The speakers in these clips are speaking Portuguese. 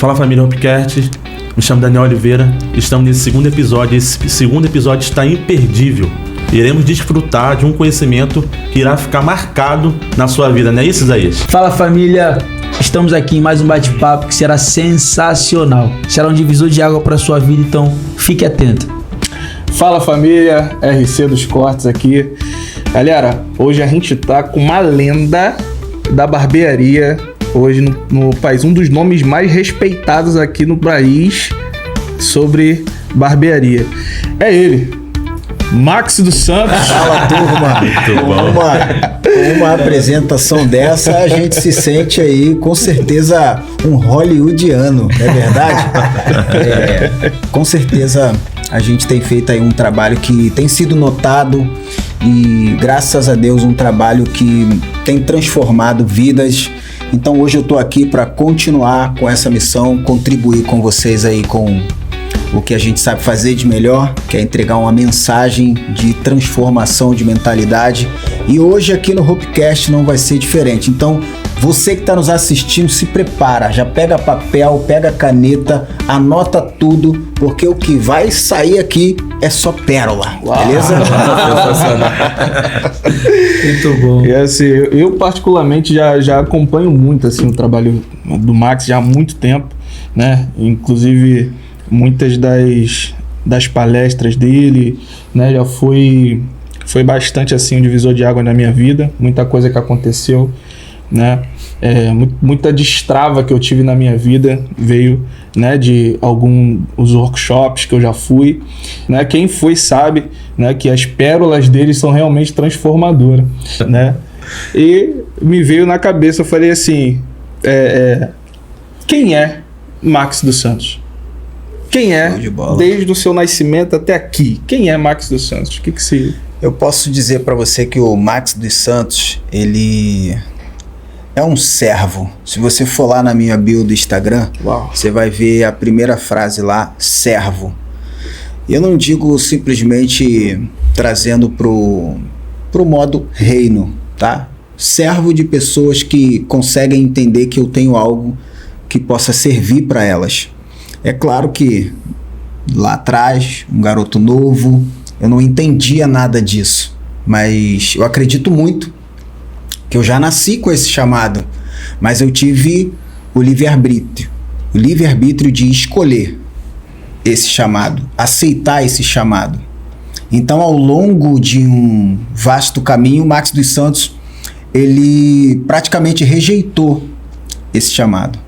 Fala família Hopcast, me chamo Daniel Oliveira, estamos nesse segundo episódio. Esse segundo episódio está imperdível. Iremos desfrutar de um conhecimento que irá ficar marcado na sua vida, não é isso, Isaías? Fala família, estamos aqui em mais um bate-papo que será sensacional. Será um divisor de água para sua vida, então fique atento. Fala família, RC dos Cortes aqui. Galera, hoje a gente tá com uma lenda da barbearia, hoje no país, um dos nomes mais respeitados aqui no país sobre barbearia. É ele, Max dos Santos. Fala, turma. Uma apresentação dessa, a gente se sente aí, com certeza, um hollywoodiano, não é verdade? Com certeza, a gente tem feito aí um trabalho que tem sido notado e, graças a Deus, um trabalho que tem transformado vidas. Então, hoje eu tô aqui para continuar com essa missão, contribuir com vocês aí com o que a gente sabe fazer de melhor, que é entregar uma mensagem de transformação de mentalidade. E hoje aqui no Hopcast não vai ser diferente. Então, você que está nos assistindo, se prepara, já pega papel, pega caneta, anota tudo, porque o que vai sair aqui é só pérola. Uau. Beleza? Muito bom. E assim, eu particularmente já acompanho muito assim, o trabalho do Max já há muito tempo, né? Inclusive muitas das palestras dele, né, já foi bastante assim um divisor de água na minha vida, muita coisa que aconteceu, né, muita destrava que eu tive na minha vida veio, né, de os workshops que eu já fui, né, quem foi sabe, né, que as pérolas dele são realmente transformadoras, né, e me veio na cabeça, eu falei assim, quem é Max dos Santos? Quem é, desde o seu nascimento até aqui? Quem é Max dos Santos? O que se... Eu posso dizer para você que o Max dos Santos, ele é um servo. Se você for lá na minha bio do Instagram, uau, você vai ver a primeira frase lá, servo. Eu não digo simplesmente trazendo pro modo reino, tá? Servo de pessoas que conseguem entender que eu tenho algo que possa servir para elas. É claro que lá atrás, um garoto novo, eu não entendia nada disso, mas eu acredito muito que eu já nasci com esse chamado, mas eu tive o livre-arbítrio de escolher esse chamado, aceitar esse chamado. Então, ao longo de um vasto caminho, o Max dos Santos, ele praticamente rejeitou esse chamado.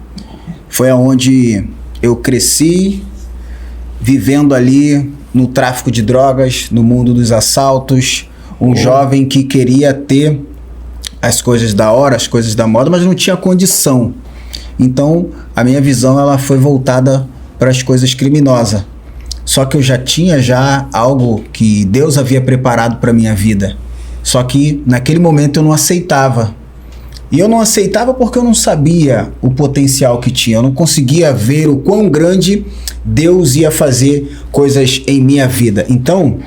Foi aonde eu cresci vivendo ali no tráfico de drogas, no mundo dos assaltos, jovem que queria ter as coisas da hora, as coisas da moda, mas não tinha condição. Então, a minha visão ela foi voltada para as coisas criminosas. Só que eu já tinha algo que Deus havia preparado para minha vida. Só que naquele momento eu não aceitava. E eu não aceitava porque eu não sabia o potencial que tinha. Eu não conseguia ver o quão grande Deus ia fazer coisas em minha vida. Então,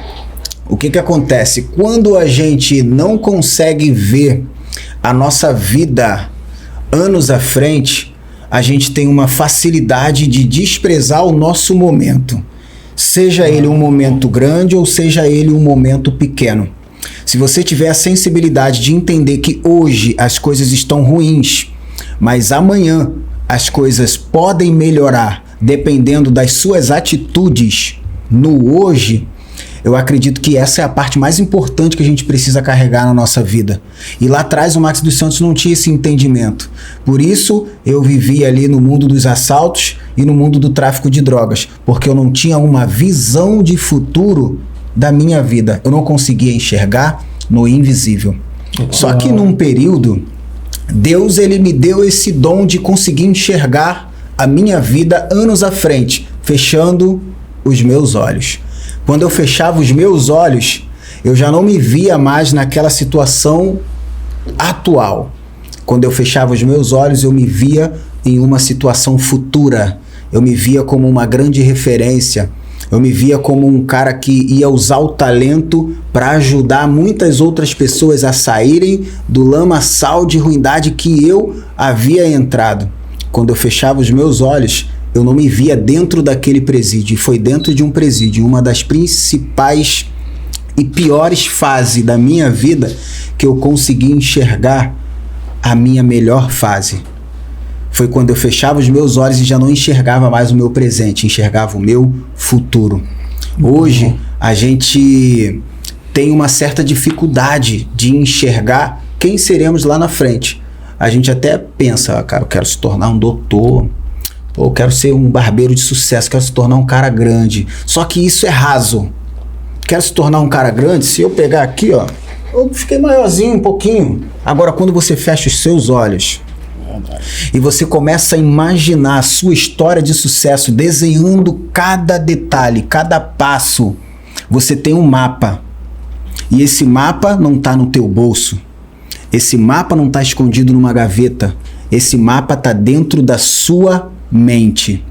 o que acontece? Quando a gente não consegue ver a nossa vida anos à frente, a gente tem uma facilidade de desprezar o nosso momento. Seja ele um momento grande ou seja ele um momento pequeno. Se você tiver a sensibilidade de entender que hoje as coisas estão ruins, mas amanhã as coisas podem melhorar dependendo das suas atitudes no hoje, eu acredito que essa é a parte mais importante que a gente precisa carregar na nossa vida. E lá atrás o Max dos Santos não tinha esse entendimento. Por isso eu vivia ali no mundo dos assaltos e no mundo do tráfico de drogas, porque eu não tinha uma visão de futuro da minha vida. Eu não conseguia enxergar no invisível. Só que num período, Deus ele me deu esse dom de conseguir enxergar a minha vida anos à frente, fechando os meus olhos. Quando eu fechava os meus olhos, eu já não me via mais naquela situação atual. Quando eu fechava os meus olhos, eu me via em uma situação futura. Eu me via como uma grande referência. Eu me via como um cara que ia usar o talento para ajudar muitas outras pessoas a saírem do lamaçal de ruindade que eu havia entrado. Quando eu fechava os meus olhos, Eu não me via dentro daquele presídio. E foi dentro de um presídio, uma das principais e piores fases da minha vida, que eu consegui enxergar a minha melhor fase. Foi quando eu fechava os meus olhos e já não enxergava mais o meu presente, enxergava o meu futuro. Hoje, a gente tem uma certa dificuldade de enxergar quem seremos lá na frente. A gente até pensa, cara, eu quero se tornar um doutor, ou eu quero ser um barbeiro de sucesso, quero se tornar um cara grande. Só que isso é raso. Quero se tornar um cara grande, se eu pegar aqui, ó, eu fiquei maiorzinho um pouquinho. Agora, quando você fecha os seus olhos e você começa a imaginar a sua história de sucesso, desenhando cada detalhe, cada passo, você tem um mapa. E esse mapa não está no teu bolso. Esse mapa não está escondido numa gaveta. Esse mapa está dentro da sua mente.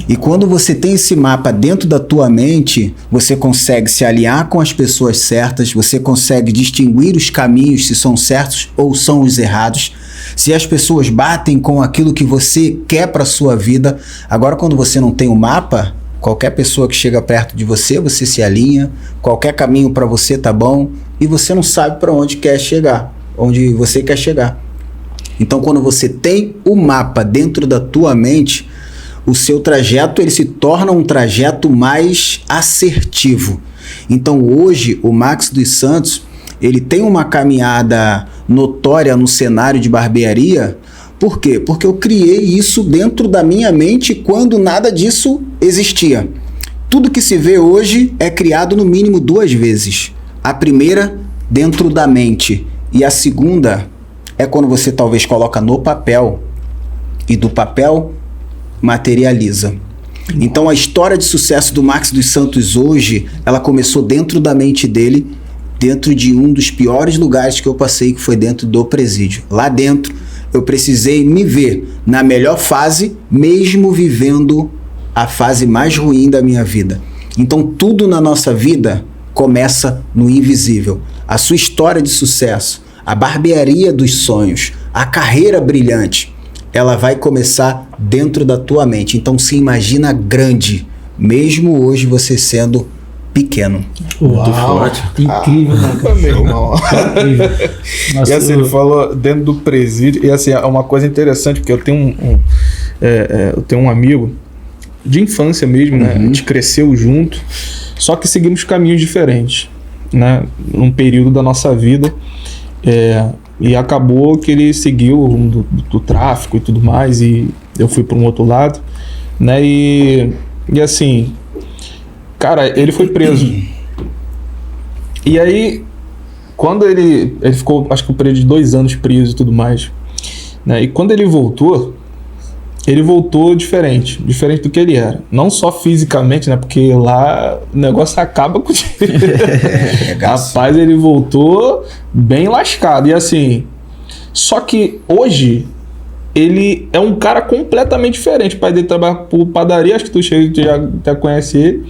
E quando você tem esse mapa dentro da tua mente, você consegue se alinhar com as pessoas certas, você consegue distinguir os caminhos, se são certos ou são os errados, se as pessoas batem com aquilo que você quer para a sua vida. Agora, quando você não tem o mapa, qualquer pessoa que chega perto de você, você se alinha, qualquer caminho para você tá bom, e você não sabe para onde quer chegar, onde você quer chegar. Então, quando você tem o mapa dentro da tua mente, o seu trajeto ele se torna um trajeto mais assertivo. Então hoje o Max dos Santos ele tem uma caminhada notória no cenário de barbearia. Por quê? Porque eu criei isso dentro da minha mente quando nada disso existia. Tudo que se vê hoje é criado no mínimo 2 vezes. A primeira dentro da mente e a segunda é quando você talvez coloca no papel e do papel materializa. Então a história de sucesso do Max dos Santos hoje, ela começou dentro da mente dele, dentro de um dos piores lugares que eu passei, que foi dentro do presídio. Lá dentro eu precisei me ver na melhor fase, mesmo vivendo a fase mais ruim da minha vida. Então tudo na nossa vida começa no invisível. A sua história de sucesso, a barbearia dos sonhos, a carreira brilhante, ela vai começar dentro da tua mente. Então se imagina grande, mesmo hoje você sendo pequeno. Uau, incrível, meu irmão. Nossa, e assim, ele falou dentro do presídio, e assim, é uma coisa interessante, porque eu tenho eu tenho um amigo de infância mesmo, né? A gente cresceu junto, só que seguimos caminhos diferentes, né? Num período da nossa vida, e acabou que ele seguiu o rumo do tráfico e tudo mais, e eu fui para um outro lado, né? E assim, cara, ele foi preso. E aí, quando ele ficou, acho que um período de 2 anos preso e tudo mais, né? E quando ele voltou diferente do que ele era. Não só fisicamente, né? Porque lá o negócio acaba com Rapaz, ele voltou bem lascado. E assim, só que hoje ele é um cara completamente diferente. O pai dele trabalha por padaria, acho que tu já até conhece ele.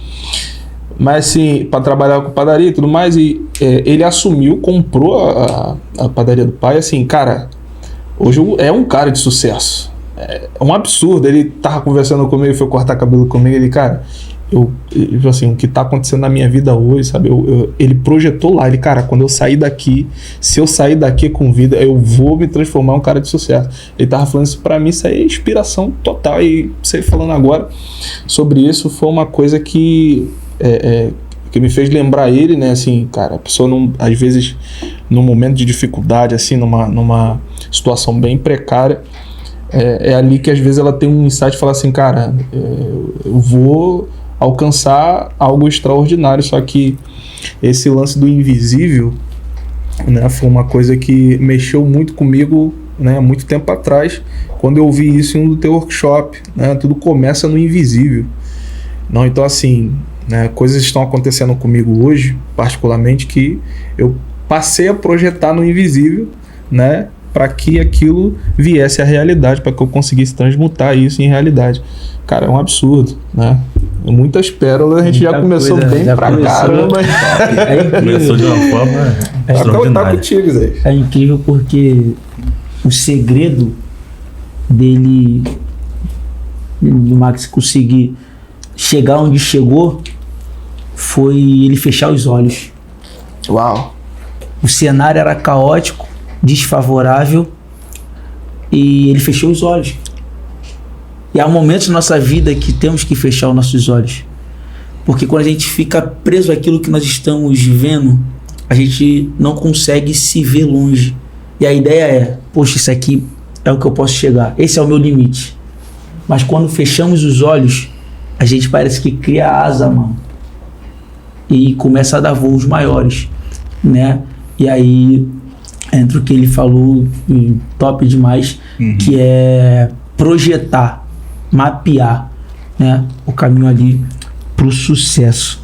Mas assim, para trabalhar com padaria e tudo mais, e ele assumiu, comprou a padaria do pai. Assim, cara, hoje é um cara de sucesso. É um absurdo. Ele tava conversando comigo, foi cortar cabelo comigo, ele, cara, assim, o que tá acontecendo na minha vida hoje, sabe, ele projetou lá, ele, cara, quando eu sair daqui, se eu sair daqui com vida, eu vou me transformar em um cara de sucesso. Ele tava falando isso pra mim, isso aí é inspiração total. E você falando agora sobre isso, foi uma coisa que me fez lembrar ele, né, assim, cara, a pessoa não, às vezes, num momento de dificuldade, assim, numa situação bem precária, é ali que às vezes ela tem um insight e fala assim, cara, eu vou alcançar algo extraordinário. Só que esse lance do invisível, né, foi uma coisa que mexeu muito comigo, né, há muito tempo atrás, quando eu ouvi isso em um do teu workshop, né, tudo começa no invisível. Não, então assim, né, coisas estão acontecendo comigo hoje, particularmente, que eu passei a projetar no invisível, né, para que aquilo viesse à realidade, para que eu conseguisse transmutar isso em realidade. Cara, é um absurdo, né? Muitas pérolas, a gente já começou bem pra caramba. É incrível. Começou de uma forma extraordinária. Contigo, Zé. É incrível porque o segredo dele do Max conseguir chegar onde chegou foi ele fechar os olhos. Uau. O cenário era caótico, desfavorável, e ele fechou os olhos. E há momentos na nossa vida que temos que fechar os nossos olhos. Porque quando a gente fica preso àquilo que nós estamos vendo, a gente não consegue se ver longe. E a ideia é, poxa, isso aqui é o que eu posso chegar. Esse é o meu limite. Mas quando fechamos os olhos, a gente parece que cria asa, mano. E começa a dar voos maiores, né? E aí entra o que ele falou, top demais, que é projetar, mapear, né? O caminho ali pro sucesso,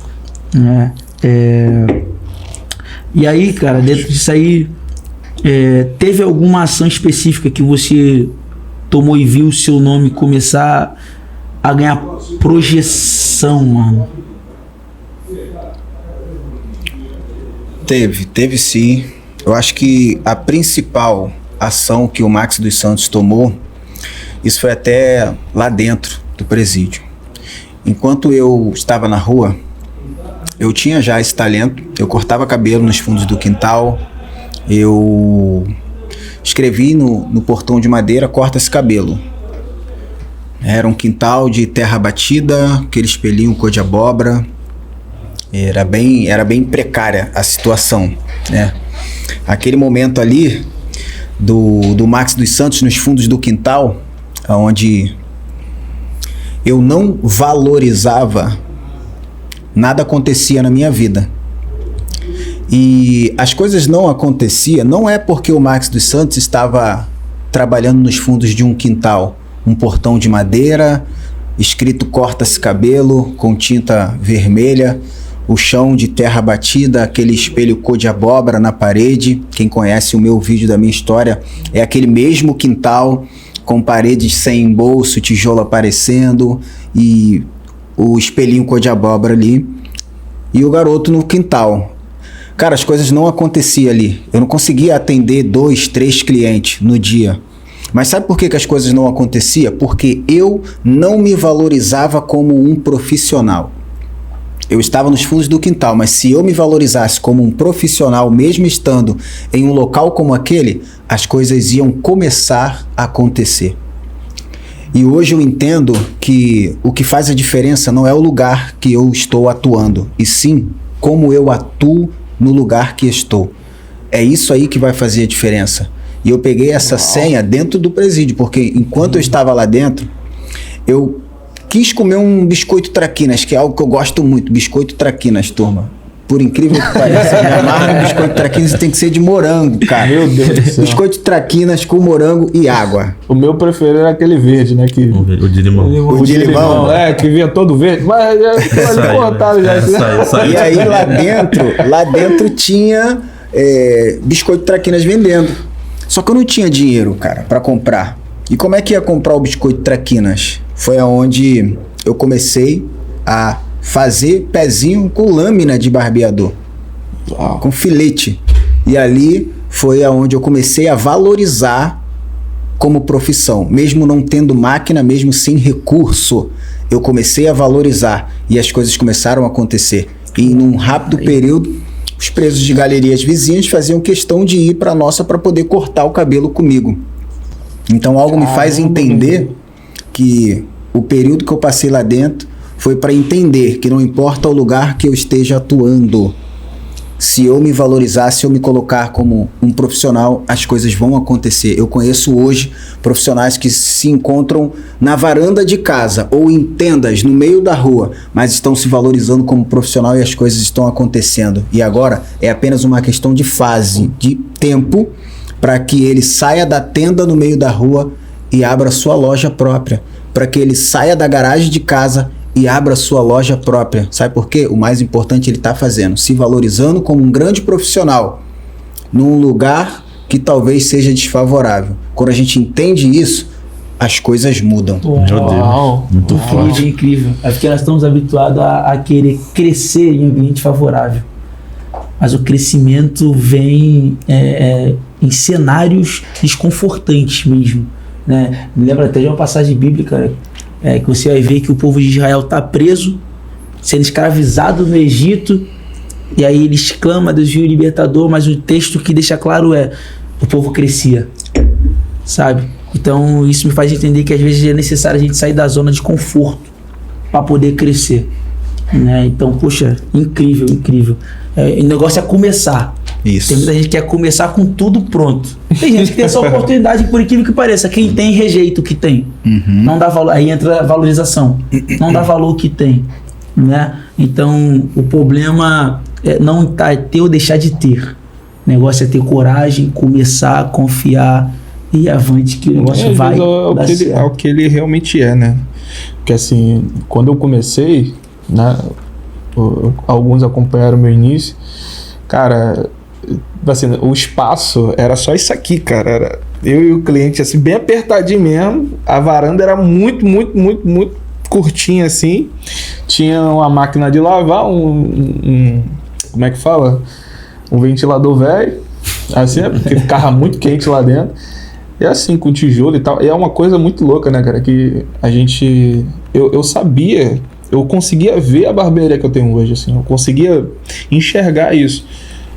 né? E aí, cara, dentro disso aí, teve alguma ação específica que você tomou e viu o seu nome começar a ganhar projeção, mano? Teve sim. Eu acho que a principal ação que o Max dos Santos tomou, isso foi até lá dentro do presídio. Enquanto eu estava na rua, eu tinha já esse talento. Eu cortava cabelo nos fundos do quintal. Eu escrevi no portão de madeira, corta esse cabelo. Era um quintal de terra batida, aquele espelhinho cor de abóbora. Era bem precária a situação, né? Aquele momento ali do Max dos Santos nos fundos do quintal, onde eu não valorizava, nada acontecia na minha vida. E as coisas não aconteciam, não é porque o Max dos Santos estava trabalhando nos fundos de um quintal, um portão de madeira, escrito corta-se cabelo, com tinta vermelha, o chão de terra batida, aquele espelho cor de abóbora na parede. Quem conhece o meu vídeo da minha história, é aquele mesmo quintal, com paredes sem bolso, tijolo aparecendo e o espelhinho cor de abóbora ali, e o garoto no quintal. Cara, as coisas não aconteciam ali. Eu não conseguia atender 2, 3 clientes no dia. Mas sabe por que as coisas não aconteciam? Porque eu não me valorizava como um profissional. Eu estava nos fundos do quintal, mas se eu me valorizasse como um profissional, mesmo estando em um local como aquele, as coisas iam começar a acontecer. E hoje eu entendo que o que faz a diferença não é o lugar que eu estou atuando, e sim como eu atuo no lugar que estou. É isso aí que vai fazer a diferença. E eu peguei essa senha dentro do presídio, porque enquanto eu estava lá dentro, eu quis comer um biscoito traquinas, que é algo que eu gosto muito, biscoito traquinas, turma. Por incrível que pareça, me amarra um biscoito traquinas e tem que ser de morango, cara. Meu Deus do céu. Biscoito traquinas com morango e água. O meu preferido era aquele verde, né? O de limão. O de limão, que vinha todo verde. Mas já cortado já. Saiu. E aí lá dentro tinha biscoito traquinas vendendo. Só que eu não tinha dinheiro, cara, pra comprar. E como é que ia comprar o biscoito traquinas? Foi aonde eu comecei a fazer pezinho com lâmina de barbeador. Uau. Com filete. E ali foi aonde eu comecei a valorizar como profissão. Mesmo não tendo máquina, mesmo sem recurso, eu comecei a valorizar. E as coisas começaram a acontecer. E num rápido período, os presos de galerias vizinhas faziam questão de ir para nossa para poder cortar o cabelo comigo. Então algo me faz entender que o período que eu passei lá dentro foi para entender que não importa o lugar que eu esteja atuando, se eu me valorizar, se eu me colocar como um profissional, as coisas vão acontecer. Eu conheço hoje profissionais que se encontram na varanda de casa ou em tendas no meio da rua, mas estão se valorizando como profissional e as coisas estão acontecendo. E agora é apenas uma questão de fase, de tempo, para que ele saia da tenda no meio da rua e abra sua loja própria, para que ele saia da garagem de casa e abra sua loja própria. Sabe por quê? O mais importante ele está fazendo, se valorizando como um grande profissional num lugar que talvez seja desfavorável. Quando a gente entende isso, as coisas mudam. Meu Deus, muito forte. Incrível. É porque nós estamos habituados a querer crescer em ambiente favorável. Mas o crescimento vem em cenários desconfortantes mesmo, né? Me lembra até de uma passagem bíblica que você vai ver que o povo de Israel está preso, sendo escravizado no Egito, e aí eles clamam a Deus viu o libertador, mas o texto que deixa claro o povo crescia, sabe? Então isso me faz entender que às vezes é necessário a gente sair da zona de conforto para poder crescer, né? Então, poxa, incrível. O negócio é começar. Isso. Tem muita gente que quer começar com tudo pronto. Tem gente que tem essa oportunidade, por incrível que pareça. Quem tem, rejeita o que tem. Não dá valor. Aí entra a valorização. Não dá valor o que tem, né? Então, o problema não tá ter ou deixar de ter. O negócio é ter coragem, começar, confiar e ir avante, que o negócio vai dar certo. É o que ele realmente é, né? Porque assim, quando eu comecei, né, alguns acompanharam o meu início, cara, assim, o espaço era só isso aqui, cara. Era eu e o cliente, assim, bem apertadinho mesmo. A varanda era muito curtinha, assim. Tinha uma máquina de lavar, como é que fala? Um ventilador velho, assim, porque ficava muito quente lá dentro. E assim, com tijolo e tal. E é uma coisa muito louca, né, cara? Que a gente... Eu sabia, eu conseguia ver a barbearia que eu tenho hoje, assim. Eu conseguia enxergar isso.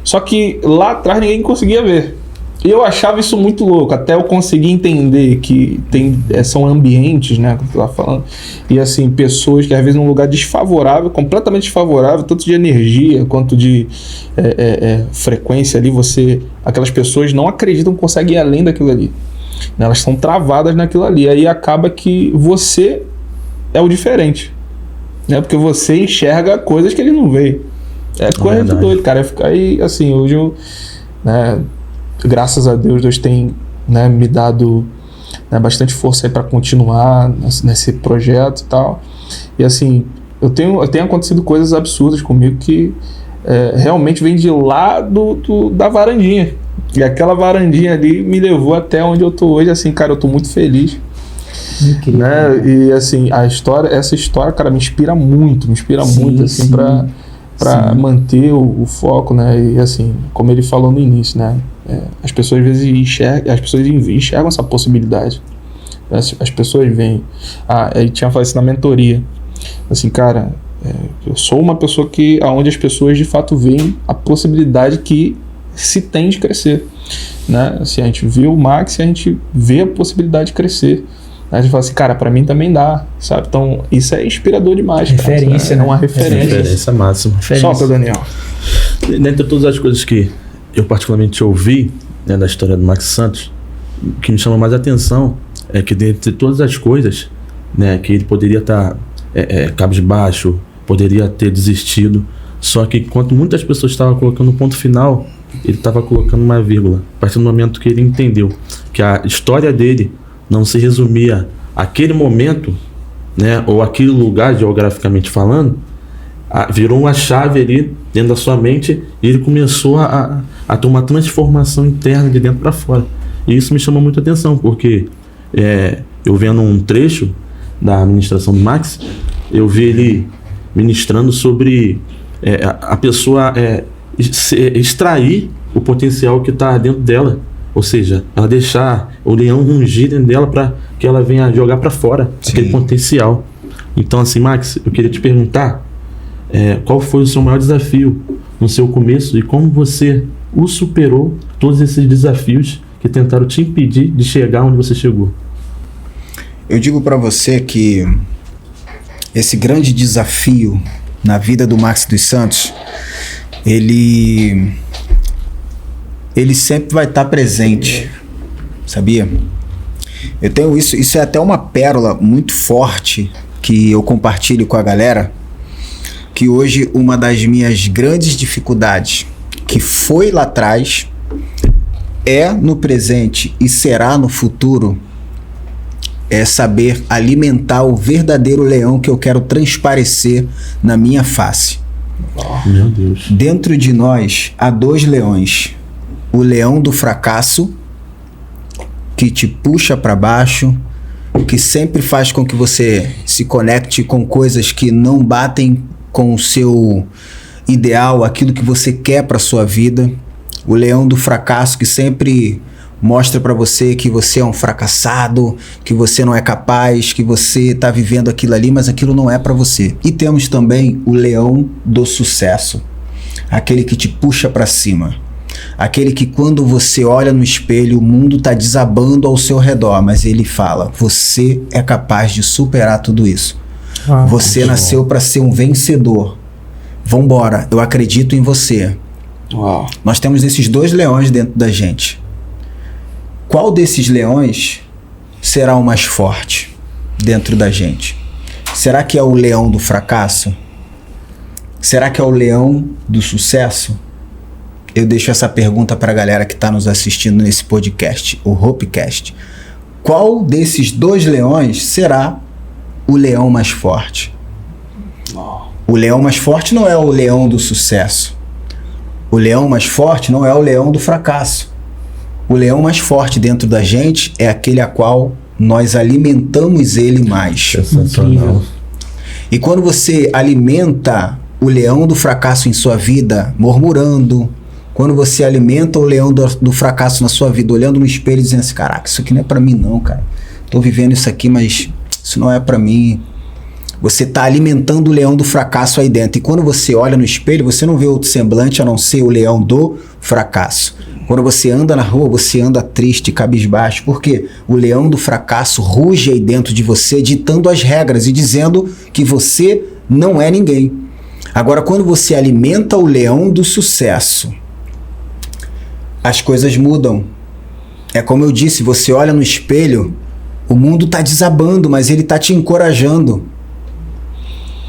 Só que lá atrás ninguém conseguia ver. E eu achava isso muito louco, até eu conseguir entender que são ambientes, né, que eu tava falando, e assim, pessoas que às vezes num lugar desfavorável, completamente desfavorável, tanto de energia quanto de frequência ali, aquelas pessoas não acreditam que conseguem ir além daquilo ali, né, elas estão travadas naquilo ali, aí acaba que você é o diferente, né, porque você enxerga coisas que ele não vê. É coisa de doido, cara. Aí, assim, hoje eu, né, graças a Deus, Deus tem, né, me dado, né, bastante força aí para continuar nesse projeto e tal. E assim, eu tenho acontecido coisas absurdas comigo que realmente vem de lá da varandinha. E aquela varandinha ali me levou até onde eu tô hoje. Assim, cara, eu tô muito feliz. Incrível, né? E assim, essa história, cara, me inspira muito, assim, para manter o foco, né? E assim, como ele falou no início, né? As pessoas às vezes enxergam essa possibilidade. As pessoas veem. Ele tinha falado isso na mentoria. Assim, cara, eu sou uma pessoa onde as pessoas de fato veem a possibilidade que se tem de crescer, né? Assim, a gente vê o Max e a gente vê a possibilidade de crescer. A gente fala assim, cara, pra mim também dá, sabe? Então, isso é inspirador demais, referência, cara. É uma referência. Referência máxima. Solta, Daniel. Dentre todas as coisas que eu particularmente ouvi, né, da história do Max Santos, o que me chama mais atenção é que dentre todas as coisas, né, que ele poderia estar cabisbaixo, poderia ter desistido, só que enquanto muitas pessoas estavam colocando um ponto final, ele estava colocando uma vírgula, a partir do momento que ele entendeu que a história dele não se resumia àquele momento, né, ou aquele lugar geograficamente falando, virou uma chave ali dentro da sua mente e ele começou a ter uma transformação interna de dentro para fora. E isso me chamou muita atenção, porque eu vendo um trecho da ministração do Max, eu vi ele ministrando sobre a pessoa extrair o potencial que está dentro dela. Ou seja, ela deixar o leão rugir dentro dela para que ela venha jogar para fora. Sim. Aquele potencial. Então, assim, Max, eu queria te perguntar qual foi o seu maior desafio no seu começo e como você superou todos esses desafios que tentaram te impedir de chegar onde você chegou. Eu digo para você que esse grande desafio na vida do Max dos Santos, ele sempre vai estar presente, sabia? Eu tenho isso é até uma pérola muito forte que eu compartilho com a galera, que hoje uma das minhas grandes dificuldades, que foi lá atrás, é no presente e será no futuro, é saber alimentar o verdadeiro leão que eu quero transparecer na minha face. Meu Deus. Dentro de nós há dois leões. O leão do fracasso, que te puxa para baixo, que sempre faz com que você se conecte com coisas que não batem com o seu ideal, aquilo que você quer para sua vida. O leão do fracasso, que sempre mostra para você que você é um fracassado, que você não é capaz, que você está vivendo aquilo ali, mas aquilo não é para você. E temos também o leão do sucesso, aquele que te puxa para cima, aquele que quando você olha no espelho, o mundo está desabando ao seu redor, mas ele fala, você é capaz de superar tudo isso. Você nasceu para ser um vencedor. Vambora, eu acredito em você. Uau. Nós temos esses 2 leões dentro da gente. Qual desses leões será o mais forte dentro da gente? Será que é o leão do fracasso? Será que é o leão do sucesso? Eu deixo essa pergunta para a galera que está nos assistindo nesse podcast, o Hopecast. Qual desses 2 leões será o leão mais forte? O leão mais forte não é o leão do sucesso. O leão mais forte não é o leão do fracasso. O leão mais forte dentro da gente é aquele a qual nós alimentamos ele mais. Sensacional. E quando você alimenta o leão do fracasso em sua vida, murmurando, quando você alimenta o leão do fracasso na sua vida, olhando no espelho e dizendo assim, caraca, isso aqui não é pra mim não, cara. Tô vivendo isso aqui, mas isso não é pra mim. Você está alimentando o leão do fracasso aí dentro. E quando você olha no espelho, você não vê outro semblante a não ser o leão do fracasso. Quando você anda na rua, você anda triste, cabisbaixo. Porque o leão do fracasso ruge aí dentro de você, ditando as regras e dizendo que você não é ninguém. Agora, quando você alimenta o leão do sucesso, as coisas mudam. É como eu disse, você olha no espelho, o mundo está desabando, mas ele está te encorajando.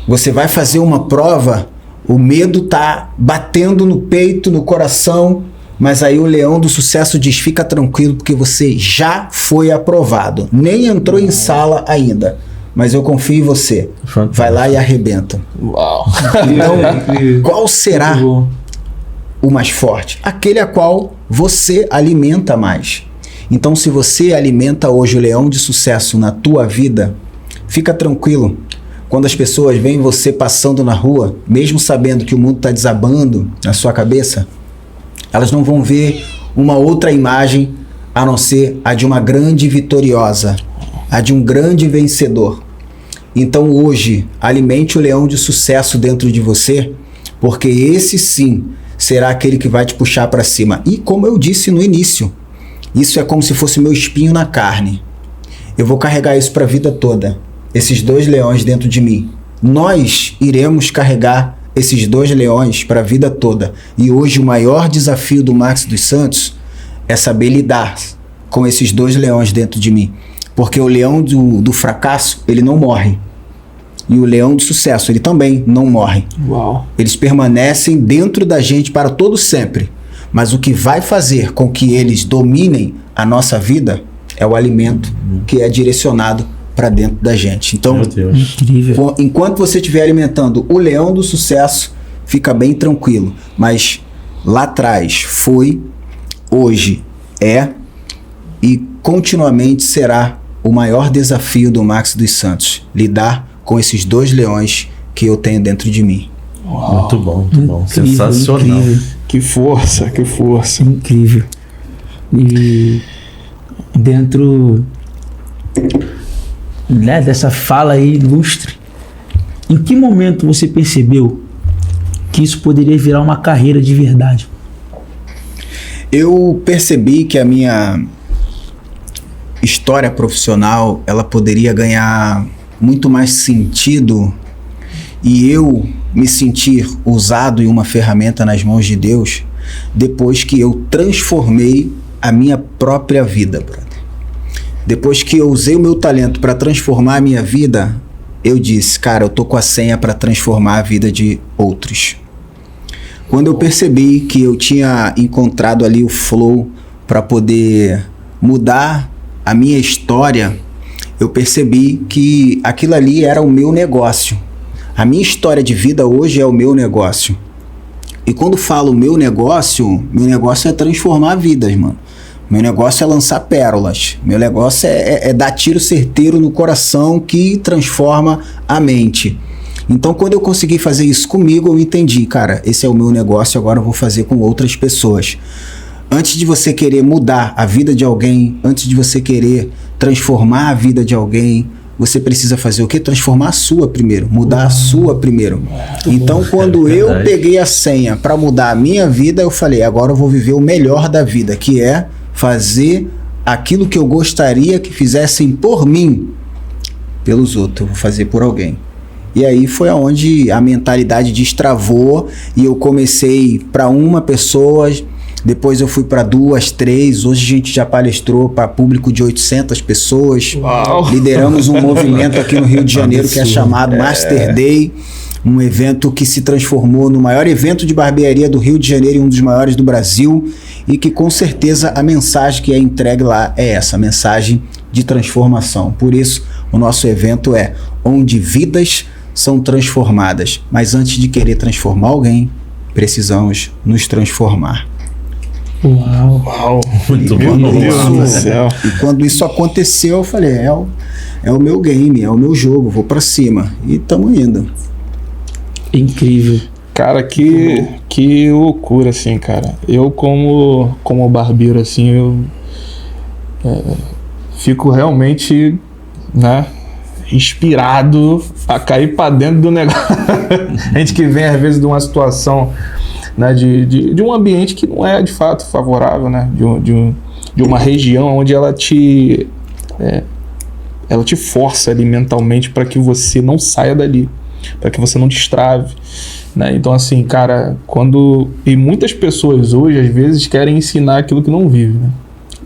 Você vai fazer uma prova, o medo tá batendo no peito, no coração, mas aí o leão do sucesso diz, fica tranquilo porque você já foi aprovado. Nem entrou em sala ainda, mas eu confio em você. Fantástico. Vai lá e arrebenta. Uau. Então, qual será o mais forte? Aquele a qual você alimenta mais. Então, se você alimenta hoje o leão de sucesso na tua vida, fica tranquilo. Quando as pessoas veem você passando na rua, mesmo sabendo que o mundo está desabando na sua cabeça, elas não vão ver uma outra imagem a não ser a de uma grande vitoriosa, a de um grande vencedor. Então hoje, alimente o leão de sucesso dentro de você, porque esse sim será aquele que vai te puxar para cima. E como eu disse no início, isso é como se fosse meu espinho na carne. Eu vou carregar isso para a vida toda. Esses 2 leões dentro de mim. Nós iremos carregar esses 2 leões para a vida toda. E hoje o maior desafio do Max dos Santos é saber lidar com esses 2 leões dentro de mim. Porque o leão do fracasso, ele não morre. E o leão do sucesso, ele também não morre. Uau. Eles permanecem dentro da gente para todo sempre. Mas o que vai fazer com que eles dominem a nossa vida é o alimento que é direcionado para dentro da gente. Então, Meu Deus. Incrível. enquanto você estiver alimentando o leão do sucesso, fica bem tranquilo. Mas lá atrás foi, hoje é e continuamente será o maior desafio do Max dos Santos. Lidar com esses 2 leões que eu tenho dentro de mim. Uau. Muito bom, muito bom. Incrível, Sensacional. incrível. Que força, que força. Incrível. E dentro, né, dessa fala aí ilustre, em que momento você percebeu que isso poderia virar uma carreira de verdade? Eu percebi que a minha história profissional, ela poderia ganhar muito mais sentido e eu me sentir usado em uma ferramenta nas mãos de Deus depois que eu transformei a minha própria vida, brother. Depois que eu usei o meu talento para transformar a minha vida, eu disse, cara, eu tô com a senha para transformar a vida de outros. Quando eu percebi que eu tinha encontrado ali o flow para poder mudar a minha história, eu percebi que aquilo ali era o meu negócio. A minha história de vida hoje é o meu negócio. E quando falo meu negócio é transformar vidas, mano. Meu negócio é lançar pérolas. Meu negócio é dar tiro certeiro no coração que transforma a mente. Então, quando eu consegui fazer isso comigo, eu entendi, cara, esse é o meu negócio, agora eu vou fazer com outras pessoas. Antes de você querer mudar a vida de alguém, antes de você querer transformar a vida de alguém, você precisa fazer o quê? Transformar a sua primeiro, mudar a sua primeiro. Então, quando eu peguei a senha para mudar a minha vida, eu falei, agora eu vou viver o melhor da vida, que é fazer aquilo que eu gostaria que fizessem por mim, pelos outros, eu vou fazer por alguém. E aí foi aonde a mentalidade destravou e eu comecei para uma pessoa, depois eu fui para 2, 3, hoje a gente já palestrou para público de 800 pessoas. Uau. Lideramos um movimento aqui no Rio de Janeiro que é chamado Master Day, um evento que se transformou no maior evento de barbearia do Rio de Janeiro e um dos maiores do Brasil, e que com certeza a mensagem que é entregue lá é essa, mensagem de transformação. Por isso, o nosso evento é onde vidas são transformadas, mas antes de querer transformar alguém, precisamos nos transformar. Uau. Muito Meu bom. Deus do céu. E quando isso aconteceu, eu falei, é o meu game, é o meu jogo, vou pra cima. E tamo indo. Incrível. Cara, que loucura, assim, cara. Eu, como barbeiro, assim, eu fico realmente, né, inspirado a cair pra dentro do negócio. A gente que vem, às vezes, de uma situação, né, de um ambiente que não é, de fato, favorável, né, de uma região onde ela te força ali mentalmente para que você não saia dali, para que você não destrave, né? Então, assim, cara, e muitas pessoas hoje, às vezes, querem ensinar aquilo que não vive, né?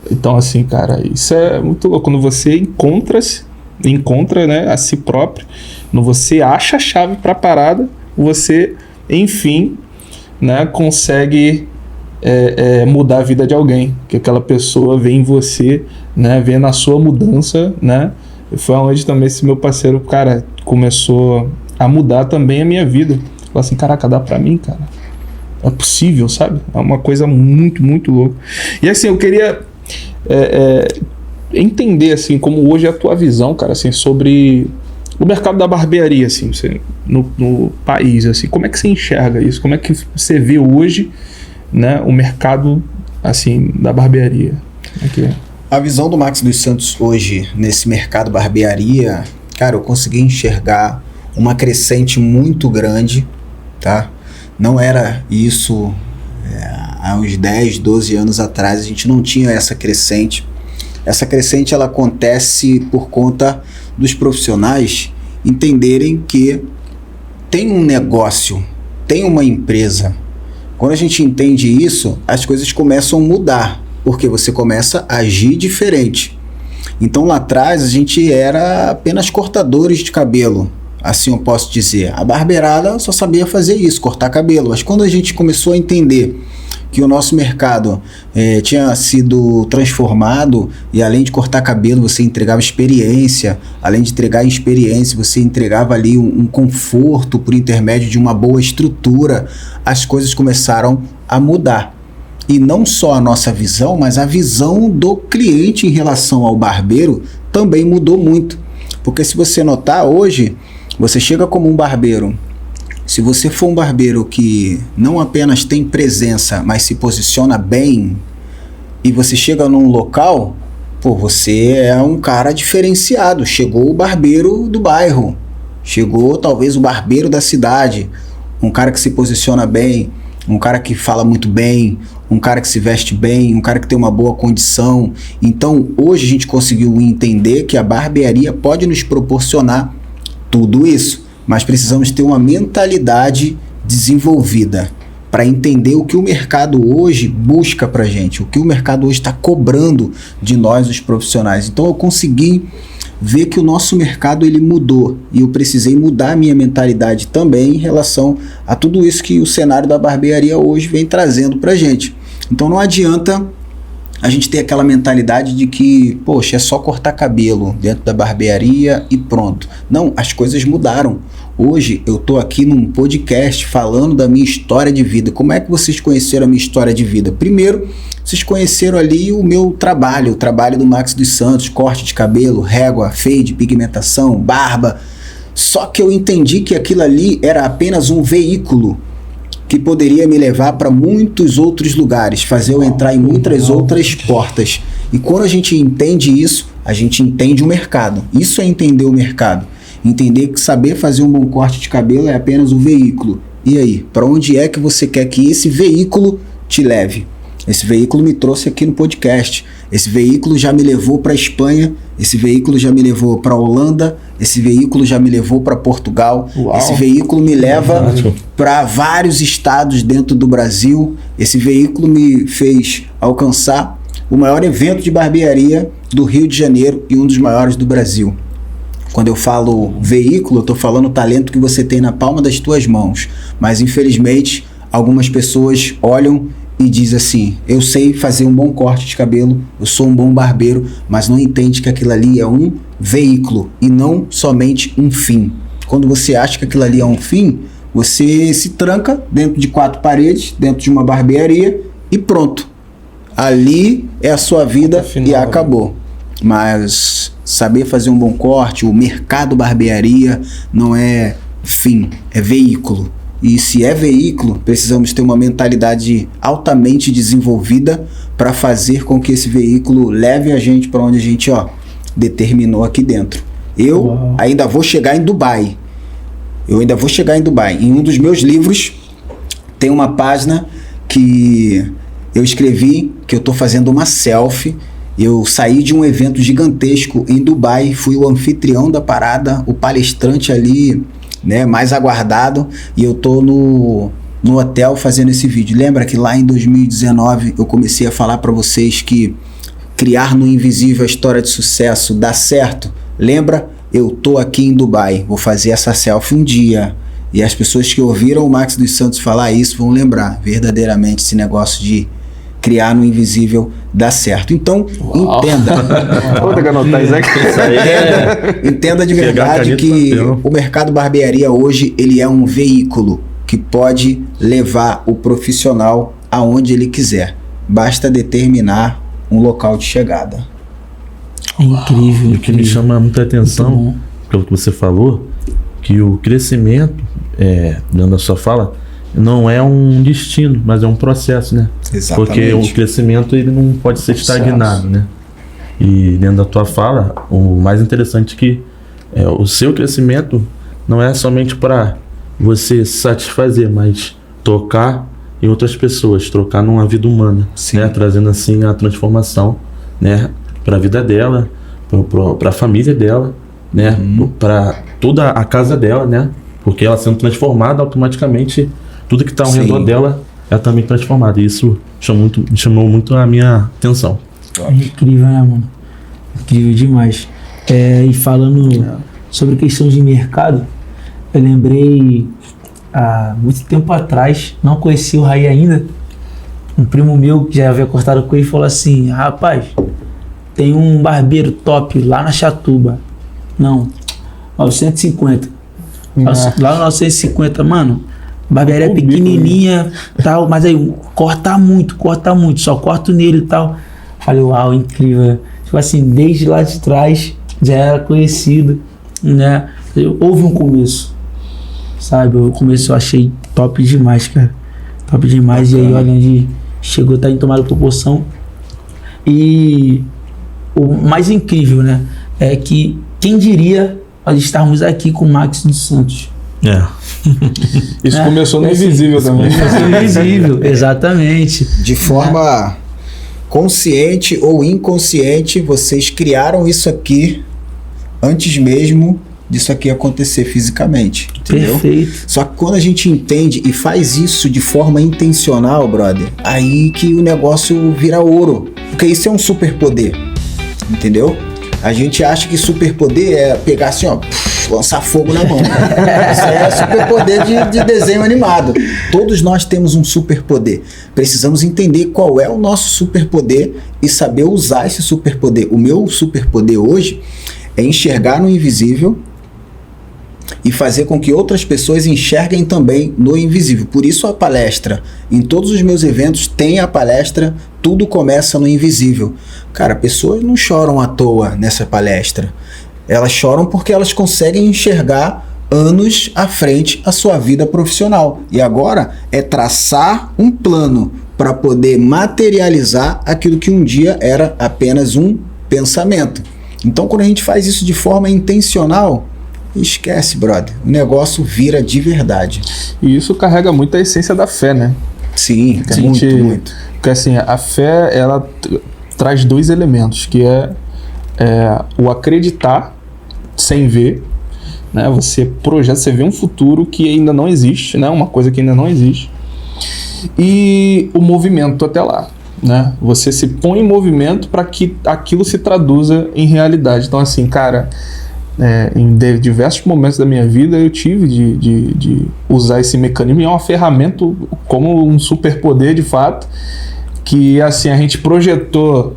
Então, assim, cara, isso é muito louco. Quando você encontra, né, a si próprio, quando você acha a chave para a parada, você, enfim, né, consegue mudar a vida de alguém, que aquela pessoa vê em você, né, vê na sua mudança, né? Foi onde também esse meu parceiro, cara, começou a mudar também a minha vida. Falei assim, caraca, dá pra mim, cara? É possível, sabe? É uma coisa muito, muito louca. E assim, eu queria entender, assim, como hoje é a tua visão, cara, assim, sobre o mercado da barbearia, assim, no país, assim, como é que você enxerga isso? Como é que você vê hoje, né, o mercado, assim, da barbearia? Como é que é? A visão do Max dos Santos hoje, nesse mercado barbearia, cara, eu consegui enxergar uma crescente muito grande, tá? Não era isso há uns 10, 12 anos atrás, a gente não tinha essa crescente. Essa crescente, ela acontece por conta dos profissionais entenderem que tem um negócio, tem uma empresa. Quando a gente entende isso, as coisas começam a mudar, porque você começa a agir diferente. Então lá atrás a gente era apenas cortadores de cabelo, assim eu posso dizer. A barbeirada só sabia fazer isso, cortar cabelo. Mas quando a gente começou a entender que o nosso mercado tinha sido transformado, e além de cortar cabelo, você entregava experiência, além de entregar experiência, você entregava ali um conforto por intermédio de uma boa estrutura, as coisas começaram a mudar. E não só a nossa visão, mas a visão do cliente em relação ao barbeiro também mudou muito. Porque se você notar hoje, você chega como um barbeiro. Se você for um barbeiro que não apenas tem presença, mas se posiciona bem, e você chega num local, pô, você é um cara diferenciado. Chegou o barbeiro do bairro, chegou talvez o barbeiro da cidade, um cara que se posiciona bem, um cara que fala muito bem, um cara que se veste bem, um cara que tem uma boa condição. Então, hoje a gente conseguiu entender que a barbearia pode nos proporcionar tudo isso, mas precisamos ter uma mentalidade desenvolvida para entender o que o mercado hoje busca para a gente, o que o mercado hoje está cobrando de nós, os profissionais. Então eu consegui ver que o nosso mercado ele mudou, e eu precisei mudar a minha mentalidade também em relação a tudo isso que o cenário da barbearia hoje vem trazendo para a gente. Então não adianta a gente ter aquela mentalidade de que, poxa, é só cortar cabelo dentro da barbearia e pronto. Não, as coisas mudaram. Hoje eu tô aqui num podcast falando da minha história de vida. Como é que vocês conheceram a minha história de vida? Primeiro, vocês conheceram ali o meu trabalho, o trabalho do Max dos Santos, corte de cabelo, régua, fade, pigmentação, barba. Só que eu entendi que aquilo ali era apenas um veículo que poderia me levar para muitos outros lugares, fazer eu entrar em muitas outras portas. E quando a gente entende isso, a gente entende o mercado. Isso é entender o mercado. Entender que saber fazer um bom corte de cabelo é apenas o veículo. E aí, para onde é que você quer que esse veículo te leve? Esse veículo me trouxe aqui no podcast. Esse veículo já me levou para a Espanha. Esse veículo já me levou para a Holanda. Esse veículo já me levou para Portugal. Uau. Esse veículo me leva para vários estados dentro do Brasil. Esse veículo me fez alcançar o maior evento de barbearia do Rio de Janeiro e um dos maiores do Brasil. Quando eu falo veículo, eu estou falando o talento que você tem na palma das tuas mãos. Mas, infelizmente, algumas pessoas olham e dizem assim: eu sei fazer um bom corte de cabelo, eu sou um bom barbeiro, mas não entende que aquilo ali é um veículo e não somente um fim. Quando você acha que aquilo ali é um fim, você se tranca dentro de 4 paredes, dentro de uma barbearia e pronto. Ali é a sua vida e acabou. Mas saber fazer um bom corte, o mercado barbearia não é fim, é veículo. E se é veículo, precisamos ter uma mentalidade altamente desenvolvida para fazer com que esse veículo leve a gente para onde a gente determinou aqui dentro. Eu ainda vou chegar em Dubai. Em um dos meus livros tem uma página que eu escrevi que eu estou fazendo uma selfie. Eu saí de um evento gigantesco em Dubai, fui o anfitrião da parada, o palestrante ali, né, mais aguardado, e eu tô no hotel fazendo esse vídeo. Lembra que lá em 2019 eu comecei a falar para vocês que criar no invisível a história de sucesso dá certo? Lembra? Eu tô aqui em Dubai, vou fazer essa selfie um dia. E as pessoas que ouviram o Max dos Santos falar isso vão lembrar verdadeiramente esse negócio de criar no invisível dá certo. Então, entenda de verdade que o mercado barbearia hoje ele é um veículo que pode levar o profissional aonde ele quiser. Basta determinar um local de chegada. É incrível. O que me chama muita atenção, pelo que você falou, que o crescimento, dentro da sua fala, não é um destino, mas é um processo, né? Exatamente. Porque o crescimento ele não pode ser estagnado, né? E dentro da tua fala, o mais interessante é que o seu crescimento não é somente para você satisfazer, mas tocar em outras pessoas, trocar numa vida humana, né? Trazendo assim a transformação, né? Para a vida dela, para a família dela, né? Para toda a casa dela, né? Porque ela sendo transformada automaticamente, tudo que está ao redor dela é também transformado. E isso chamou muito a minha atenção. É incrível, né, mano? Incrível demais. E falando sobre questão de mercado, eu lembrei há muito tempo atrás, não conhecia o Raí ainda, um primo meu que já havia cortado com ele falou assim: rapaz, tem um barbeiro top lá na Chatuba. Não, 950. Lá no 950, mano. Barbearia pequenininha, tal, mas aí corta muito, só corto nele e tal. Falei, uau, incrível. Tipo assim, desde lá de trás já era conhecido, né? Houve um começo, sabe? O começo eu achei top demais, cara. Top demais. Bacana. E aí, olha onde chegou, tá em tomada proporção. E o mais incrível, né? É que quem diria nós estarmos aqui com o Max dos Santos. Isso começou no invisível também. Começou no invisível, exatamente. De forma consciente ou inconsciente, vocês criaram isso aqui antes mesmo disso aqui acontecer fisicamente. Entendeu? Perfeito. Só que quando a gente entende e faz isso de forma intencional, brother, aí que o negócio vira ouro. Porque isso é um superpoder. Entendeu? A gente acha que superpoder é pegar assim, lançar fogo na mão. Isso é superpoder de desenho animado. Todos nós temos um superpoder. Precisamos entender qual é o nosso superpoder e saber usar esse superpoder. O meu superpoder hoje é enxergar no invisível e fazer com que outras pessoas enxerguem também no invisível. Por isso a palestra. Em todos os meus eventos tem a palestra Tudo Começa no Invisível. Cara, pessoas não choram à toa nessa palestra. Elas choram porque elas conseguem enxergar anos à frente a sua vida profissional. E agora é traçar um plano para poder materializar aquilo que um dia era apenas um pensamento. Então, quando a gente faz isso de forma intencional, esquece, brother. O negócio vira de verdade. E isso carrega muito a essência da fé, né? Sim, muito. Porque assim, a fé, ela traz dois elementos, que é o acreditar sem ver, né? Você projeta, você vê um futuro que ainda não existe, né? Uma coisa que ainda não existe. E o movimento até lá, né? Você se põe em movimento para que aquilo se traduza em realidade. Então, assim, cara, em diversos momentos da minha vida eu tive de usar esse mecanismo, e é uma ferramenta como um superpoder de fato, que assim, a gente projetou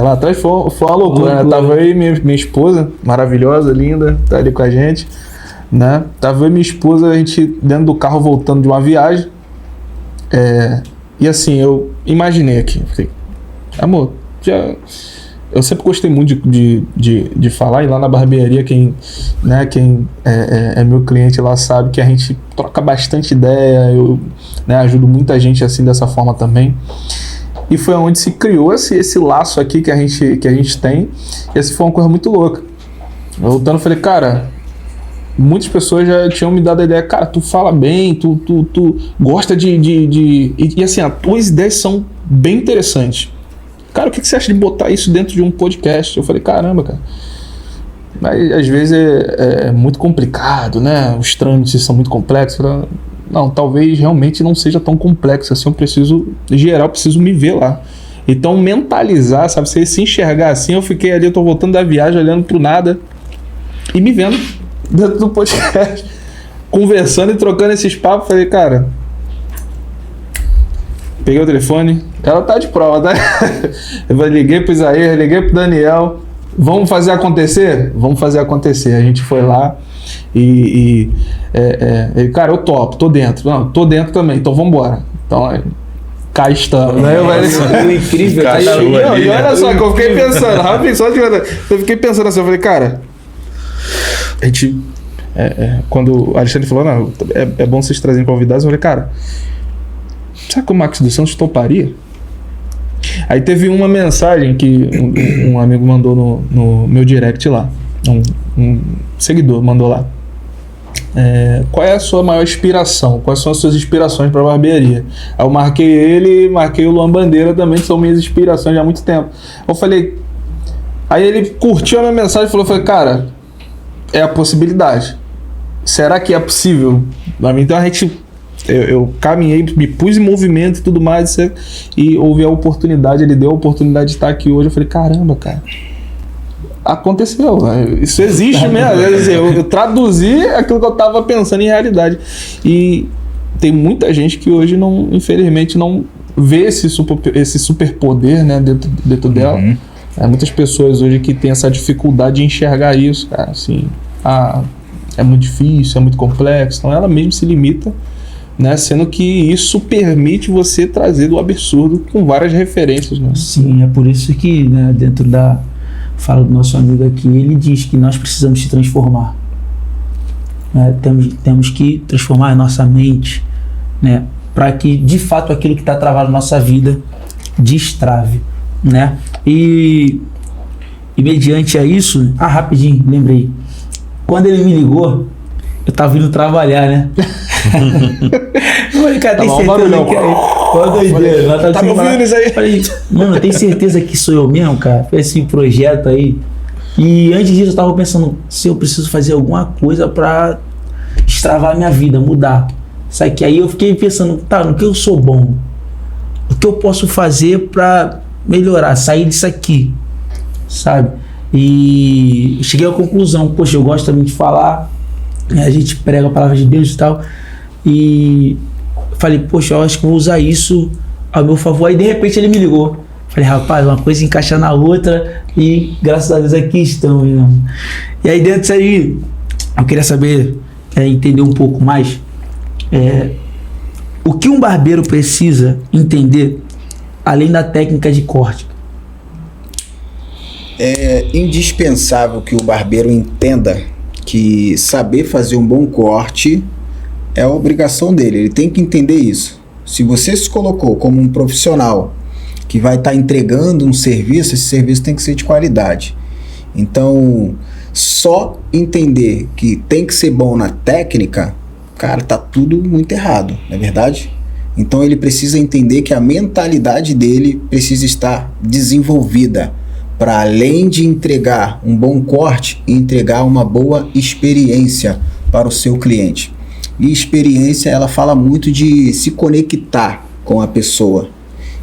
lá atrás, foi uma loucura, né? Tava eu e minha esposa, maravilhosa, linda, tá ali com a gente, né? Tava eu e minha esposa, a gente dentro do carro voltando de uma viagem, e assim, eu imaginei aqui, falei, amor, eu sempre gostei muito de falar, e lá na barbearia, quem é meu cliente lá sabe que a gente troca bastante ideia, eu, né, ajudo muita gente assim dessa forma também. E foi onde se criou esse laço aqui que a gente tem, e essa foi uma coisa muito louca. Voltando, eu falei, cara, muitas pessoas já tinham me dado a ideia, cara, tu fala bem, tu gosta e assim, as tuas ideias são bem interessantes. Cara, o que você acha de botar isso dentro de um podcast? Eu falei, caramba, cara. Mas às vezes é muito complicado, né? Os trâmites são muito complexos. Não, talvez realmente não seja tão complexo assim. Eu preciso me ver lá. Então, mentalizar, sabe? Você se enxergar assim. Eu fiquei ali, eu tô voltando da viagem, olhando pro nada e me vendo dentro do podcast, conversando e trocando esses papos. Falei, cara, peguei o telefone, ela tá de prova, tá? Eu liguei pro Isaías, liguei pro Daniel. Vamos fazer acontecer? Vamos fazer acontecer. A gente foi lá e ele, cara, eu topo, tô dentro. Não, tô dentro também, então vamos embora. Então, cá estamos, né? Incrível. E olha só, que eu fiquei pensando, rápido, só de verdade. Eu fiquei pensando assim, eu falei, cara, a gente... quando o Alexandre falou, não, é bom vocês trazerem convidados, eu falei, cara, será que o Max dos Santos toparia? Aí teve uma mensagem que um amigo mandou no meu direct lá. Um seguidor mandou lá. Qual é a sua maior inspiração? Quais são as suas inspirações para barbearia? Aí eu marquei ele e marquei o Luan Bandeira também, que são minhas inspirações já há muito tempo. Eu falei... Aí ele curtiu a minha mensagem e falou, cara, é a possibilidade. Será que é possível? Então a gente... Eu caminhei, me pus em movimento e tudo mais, e houve a oportunidade, ele deu a oportunidade de estar aqui hoje. Eu falei, caramba, cara, aconteceu, isso existe mesmo. Eu traduzi aquilo que eu estava pensando em realidade. E tem muita gente que hoje, não, infelizmente, não vê esse superpoder, né, dentro dela. Uhum. Muitas pessoas hoje que têm essa dificuldade de enxergar isso, cara, assim, é muito difícil, é muito complexo, então ela mesmo se limita, né, sendo que isso permite você trazer do absurdo com várias referências, né? Sim, é por isso que, né, dentro da fala do nosso amigo aqui, ele diz que nós precisamos se transformar, né? Temos que transformar a nossa mente, né, para que de fato aquilo que está travado na nossa vida destrave, né? E mediante a isso, rapidinho, lembrei, quando ele me ligou, eu tava indo trabalhar, né? Eu falei, cara, tem certeza que tá me ouvindo isso aí? Falei, mano, tem certeza que sou eu mesmo, cara? Foi esse projeto aí. E antes disso eu tava pensando se eu preciso fazer alguma coisa pra destravar a minha vida, mudar. Sabe que aí eu fiquei pensando, tá, no que eu sou bom? O que eu posso fazer pra melhorar, sair disso aqui, sabe? E cheguei à conclusão, poxa, eu gosto também de falar, a gente prega a palavra de Deus e tal, e falei, poxa, eu acho que vou usar isso ao meu favor. Aí de repente ele me ligou, falei, rapaz, uma coisa encaixa na outra e graças a Deus aqui estamos, né? E aí dentro disso aí eu queria saber, entender um pouco mais o que um barbeiro precisa entender além da técnica de corte. É indispensável que o barbeiro entenda que saber fazer um bom corte é a obrigação dele, ele tem que entender isso. Se você se colocou como um profissional que vai estar entregando um serviço, esse serviço tem que ser de qualidade. Então, só entender que tem que ser bom na técnica, cara, tá tudo muito errado, não é verdade? Então ele precisa entender que a mentalidade dele precisa estar desenvolvida para, além de entregar um bom corte, entregar uma boa experiência para o seu cliente. E experiência, ela fala muito de se conectar com a pessoa.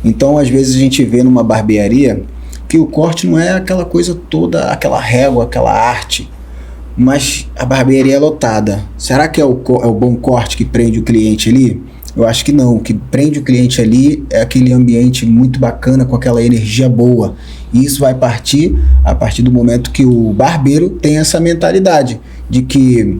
Então, às vezes a gente vê numa barbearia que o corte não é aquela coisa toda, aquela régua, aquela arte, mas a barbearia é lotada. Será que é o bom corte que prende o cliente ali? Eu acho que não. O que prende o cliente ali é aquele ambiente muito bacana, com aquela energia boa. E isso vai partir a partir do momento que o barbeiro tem essa mentalidade de que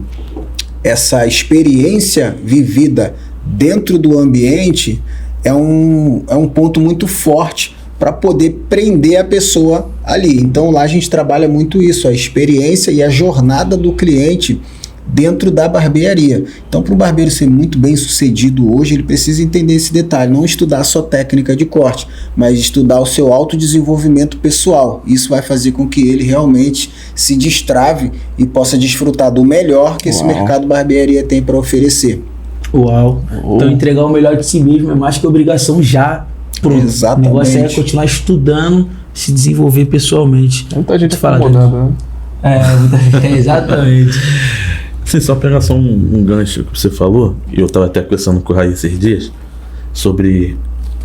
essa experiência vivida dentro do ambiente é um ponto muito forte para poder prender a pessoa ali. Então lá a gente trabalha muito isso, a experiência e a jornada do cliente dentro da barbearia. Então, para o barbeiro ser muito bem sucedido hoje, ele precisa entender esse detalhe, não estudar só técnica de corte, mas estudar o seu autodesenvolvimento pessoal. Isso vai fazer com que ele realmente se destrave e possa desfrutar do melhor que esse mercado barbearia tem para oferecer. Uau! Então, entregar o melhor de si mesmo é mais que obrigação já. Pronto. Exatamente. O negócio é continuar estudando, se desenvolver pessoalmente. Muita gente fala acomodada, né? Exatamente. Sim, só pegar só um gancho que você falou, e eu estava até conversando com o Raí esses dias, sobre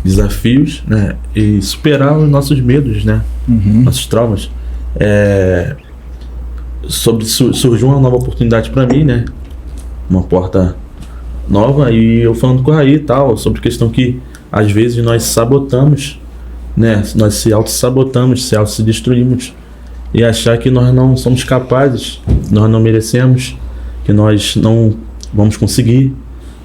desafios, né, e superar os nossos medos, né, nossos traumas. Surgiu uma nova oportunidade para mim, né, uma porta nova, e eu falando com o Raí e tal, sobre questão que às vezes nós sabotamos, né, nós se auto-sabotamos, se destruímos, e achar que nós não somos capazes, nós não merecemos, que nós não vamos conseguir,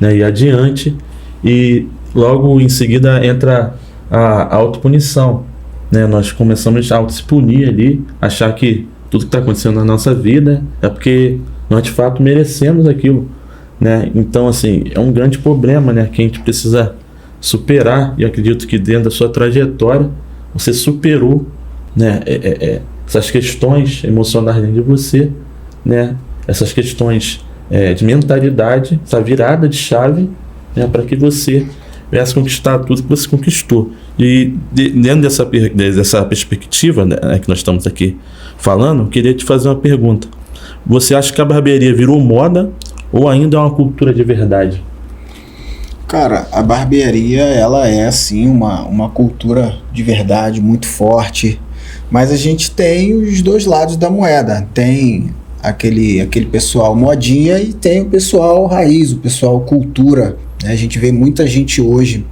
né, ir adiante, e logo em seguida entra a autopunição, né, nós começamos a se punir ali, achar que tudo que está acontecendo na nossa vida é porque nós de fato merecemos aquilo, né, então assim, é um grande problema, né, que a gente precisa superar, e eu acredito que dentro da sua trajetória, você superou, né, essas questões emocionais dentro de você, né, essas questões de mentalidade, essa virada de chave, né, para que você viesse conquistar tudo que você conquistou. E dentro dessa perspectiva, né, que nós estamos aqui falando, eu queria te fazer uma pergunta. Você acha que a barbearia virou moda ou ainda é uma cultura de verdade? Cara, a barbearia, ela é sim uma cultura de verdade muito forte, mas a gente tem os dois lados da moeda. Tem aquele pessoal modinha e tem o pessoal raiz, o pessoal cultura, né? A gente vê muita gente hoje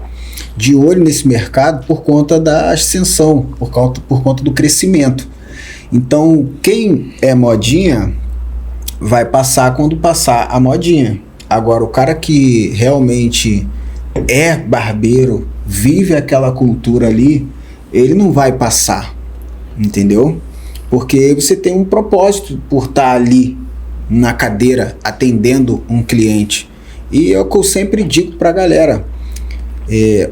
de olho nesse mercado por conta da ascensão, por conta do crescimento. Então, quem é modinha vai passar quando passar a modinha. Agora, o cara que realmente é barbeiro, vive aquela cultura ali, ele não vai passar, entendeu? Porque você tem um propósito por estar ali na cadeira atendendo um cliente. E é o que eu sempre digo pra galera,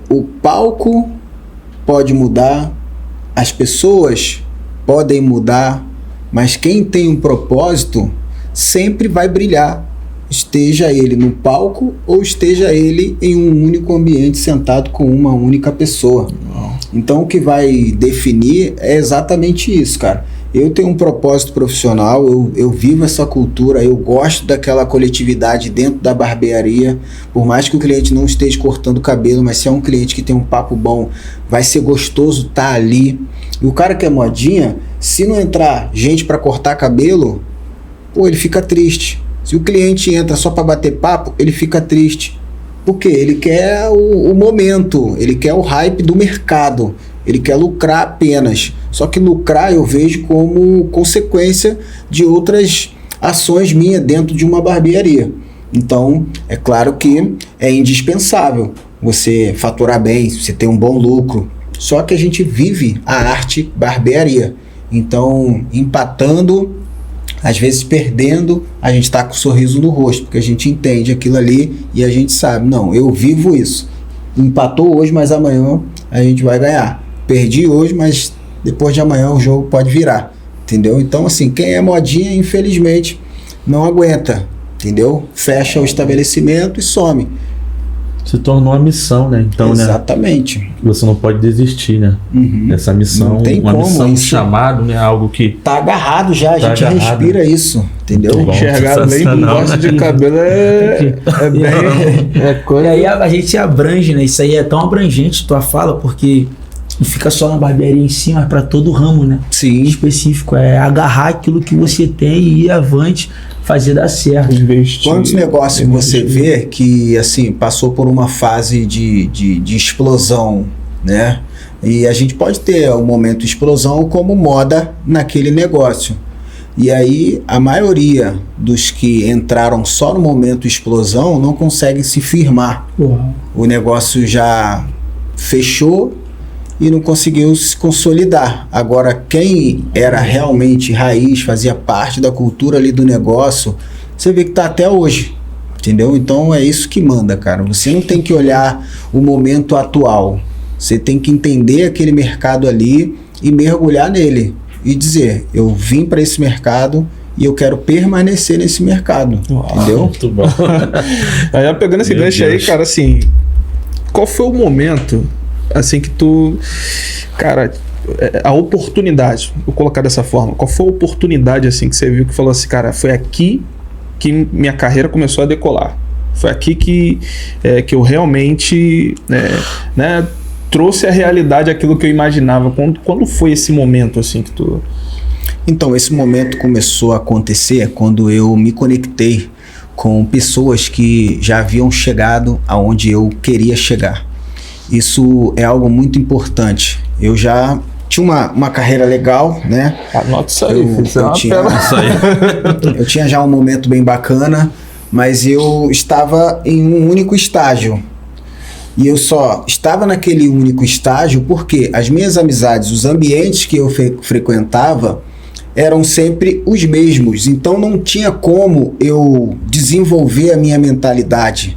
o palco pode mudar, as pessoas podem mudar, mas quem tem um propósito sempre vai brilhar, esteja ele no palco ou esteja ele em um único ambiente sentado com uma única pessoa. Então o que vai definir é exatamente isso, cara. Eu tenho um propósito profissional, eu vivo essa cultura, eu gosto daquela coletividade dentro da barbearia, por mais que o cliente não esteja cortando o cabelo, mas se é um cliente que tem um papo bom, vai ser gostoso estar ali. E o cara que é modinha, se não entrar gente para cortar cabelo, pô, ele fica triste. Se o cliente entra só para bater papo, ele fica triste. Por quê? Ele quer o momento, ele quer o hype do mercado, ele quer lucrar apenas. Só que lucrar eu vejo como consequência de outras ações minhas dentro de uma barbearia. Então, é claro que é indispensável você faturar bem, você ter um bom lucro. Só que a gente vive a arte barbearia. Então, empatando Às vezes perdendo, a gente tá com um sorriso no rosto, porque a gente entende aquilo ali e a gente sabe, não, eu vivo isso. Empatou hoje, mas amanhã a gente vai ganhar. Perdi hoje, mas depois de amanhã o jogo pode virar, entendeu? Então, assim, quem é modinha, infelizmente, não aguenta, entendeu? Fecha o estabelecimento e some. Se tornou uma missão, né? Então, exatamente. Né? Você não pode desistir, né? Essa missão, não tem uma como, missão, um isso chamado, né? Algo que... Tá agarrado já, a gente agarrado. Respira isso, entendeu? Muito bom, Enxergar bem com gosto de cabelo é bem... É coisa... E aí a gente abrange, né? Isso aí é tão abrangente, tua fala, porque não fica só na barbearia em si, mas pra todo o ramo, né? Sim. Específico, é agarrar aquilo que você tem e ir avante, fazer dar certo. Investir. Quantos negócios você vê que, assim, passou por uma fase de explosão, né? E a gente pode ter um momento de explosão como moda naquele negócio. E aí, a maioria dos que entraram só no momento de explosão não conseguem se firmar. Uau. O negócio já fechou e não conseguiu se consolidar. Agora, quem era realmente raiz, fazia parte da cultura ali do negócio, você vê que tá até hoje, entendeu? Então é isso que manda, cara. Você não tem que olhar o momento atual. Você tem que entender aquele mercado ali e mergulhar nele. E dizer, eu vim para esse mercado e eu quero permanecer nesse mercado. Uau, entendeu? Muito bom. Aí, pegando esse Meu gancho aí, Deus. cara, assim, qual foi o momento, assim, que tu... Cara, a oportunidade, vou colocar dessa forma, qual foi a oportunidade, assim, que você viu que falou assim, cara, foi aqui que minha carreira começou a decolar. Foi aqui que eu realmente, né, trouxe à realidade aquilo que eu imaginava. Quando foi esse momento, assim, que tu... Então, esse momento começou a acontecer quando eu me conectei com pessoas que já haviam chegado aonde eu queria chegar. Isso é algo muito importante. Eu já tinha uma carreira legal, né? Anota isso aí, filho, isso é uma tinha, pena. Isso aí. eu tinha já um momento bem bacana, mas eu estava em um único estágio. E eu só estava naquele único estágio porque as minhas amizades, os ambientes que eu frequentava eram sempre os mesmos. Então não tinha como eu desenvolver a minha mentalidade.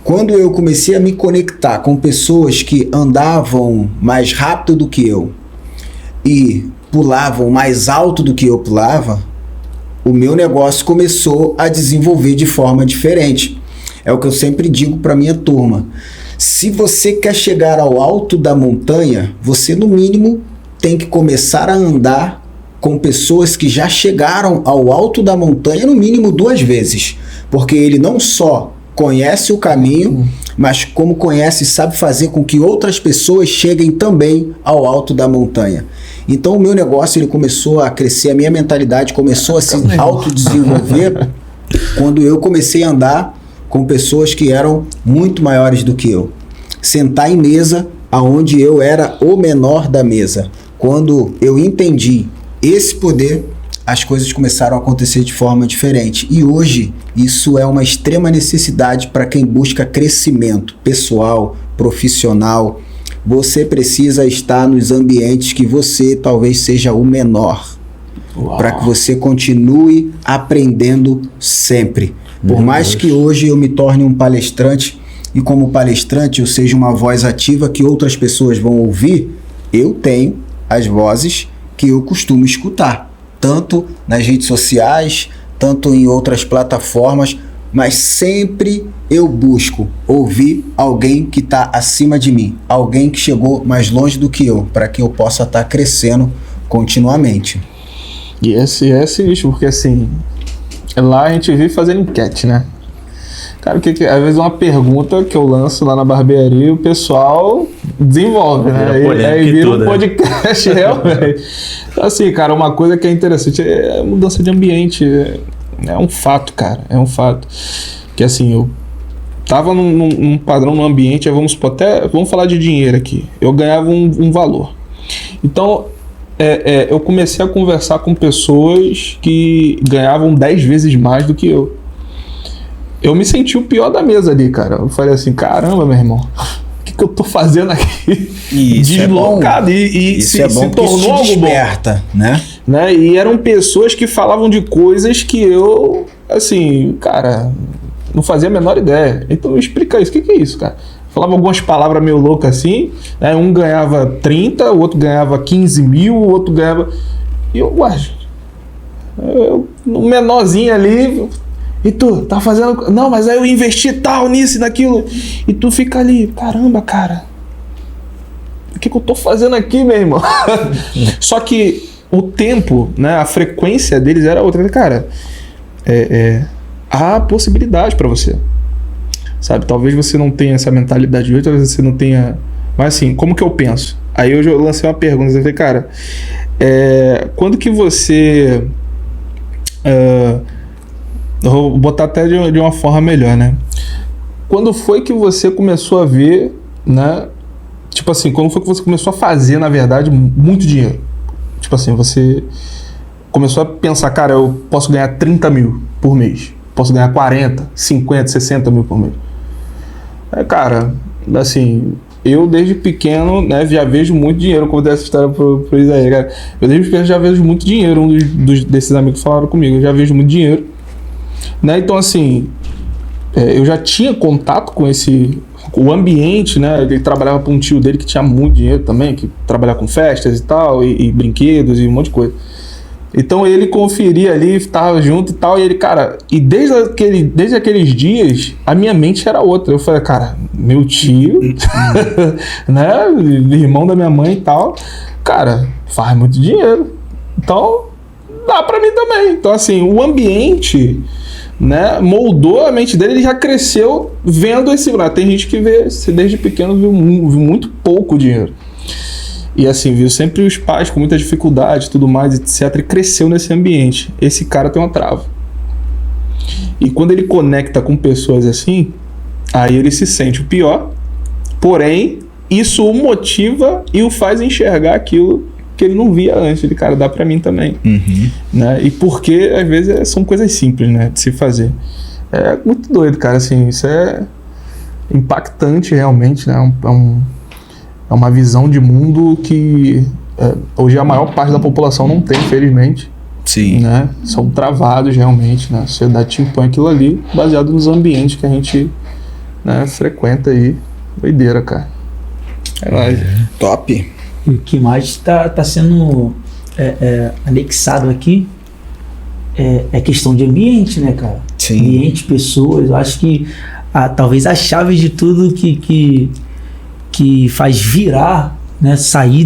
Quando eu comecei a me conectar com pessoas que andavam mais rápido do que eu e pulavam mais alto do que eu pulava, o meu negócio começou a desenvolver de forma diferente. É o que eu sempre digo para minha turma. Se você quer chegar ao alto da montanha, você no mínimo tem que começar a andar com pessoas que já chegaram ao alto da montanha no mínimo 2 vezes. Porque ele não só conhece o caminho, mas como conhece e sabe fazer com que outras pessoas cheguem também ao alto da montanha. Então o meu negócio ele começou a crescer, a minha mentalidade começou a se autodesenvolver quando eu comecei a andar com pessoas que eram muito maiores do que eu. Sentar em mesa aonde eu era o menor da mesa. Quando eu entendi esse poder, as coisas começaram a acontecer de forma diferente. E hoje, isso é uma extrema necessidade para quem busca crescimento pessoal, profissional. Você precisa estar nos ambientes que você talvez seja o menor. Para que você continue aprendendo sempre. Por mais que hoje eu me torne um palestrante e como palestrante eu seja uma voz ativa que outras pessoas vão ouvir, eu tenho as vozes que eu costumo escutar, tanto nas redes sociais, tanto em outras plataformas, mas sempre eu busco ouvir alguém que está acima de mim, alguém que chegou mais longe do que eu, para que eu possa estar crescendo continuamente. E esse é sinistro, porque assim, lá a gente vive fazendo enquete, né? Cara, às vezes uma pergunta que eu lanço lá na barbearia, o pessoal desenvolve, né? Aí vira um podcast realmente. Então, assim, cara, uma coisa que é interessante é a mudança de ambiente. É um fato, cara, é um fato. Que assim, eu tava num padrão, num ambiente, vamos falar de dinheiro aqui. Eu ganhava um valor. Então, eu comecei a conversar com pessoas que ganhavam 10 vezes mais do que eu. Eu me senti o pior da mesa ali, cara. Eu falei assim, caramba, meu irmão, o que eu tô fazendo aqui? Isso deslocado. Isso é bom se porque tornou isso te algo bom. desperta, né? né? E eram pessoas que falavam de coisas que eu, assim, cara, não fazia a menor ideia. Então me explica isso, o que é isso, cara? Falava algumas palavras meio loucas assim, né? Um ganhava 30, o outro ganhava 15 mil, o outro ganhava... E eu, um menorzinho ali... E tu, tá fazendo... Não, mas aí eu investi tal, nisso e naquilo. E tu fica ali, caramba, cara. O que eu tô fazendo aqui, meu irmão? Só que o tempo, né, a frequência deles era outra. Cara, há possibilidade pra você. Sabe, talvez você não tenha essa mentalidade de hoje, talvez você não tenha... Mas assim, como que eu penso? Aí eu lancei uma pergunta, eu falei, cara, quando que você... Eu vou botar até de uma forma melhor, né? Quando foi que você começou a ver, né? Tipo assim, quando foi que você começou a fazer, na verdade, muito dinheiro? Tipo assim, você começou a pensar, cara, eu posso ganhar 30 mil por mês. Posso ganhar 40, 50, 60 mil por mês. Cara, assim, eu desde pequeno, né, já vejo muito dinheiro. Como eu dei essa história pro Isaías, cara. Eu desde pequeno já vejo muito dinheiro. Um desses amigos falaram comigo, eu já vejo muito dinheiro. Né? Então, assim, eu já tinha contato com o ambiente, né? Ele trabalhava para um tio dele que tinha muito dinheiro também, que trabalhava com festas e tal, e brinquedos e um monte de coisa. Então ele conferia ali, estava junto e tal, e ele, cara, e desde aqueles dias, a minha mente era outra. Eu falei, cara, meu tio, né? Irmão da minha mãe e tal, cara, faz muito dinheiro. Então, dá para mim também. Então, assim, o ambiente, né, moldou a mente dele, ele já cresceu vendo esse... Tem gente que vê, desde pequeno viu muito pouco dinheiro. E assim, viu sempre os pais com muita dificuldade, tudo mais, etc. E cresceu nesse ambiente. Esse cara tem uma trava. E quando ele conecta com pessoas assim, aí ele se sente o pior. Porém, isso o motiva e o faz enxergar aquilo que ele não via antes. Ele, cara, dá pra mim também. Uhum. Né? E porque, às vezes, são coisas simples, né, de se fazer. É muito doido, cara, assim, isso é impactante realmente, né, é uma visão de mundo que hoje a maior parte da população não tem, infelizmente. Sim. Né? São travados realmente, né? A sociedade te impõe aquilo ali, baseado nos ambientes que a gente, né, frequenta aí. Doideira, cara. Top. E o que mais está sendo anexado aqui é questão de ambiente, né, cara? Sim. Ambiente, pessoas. Eu acho que talvez a chave de tudo que faz virar, né, sair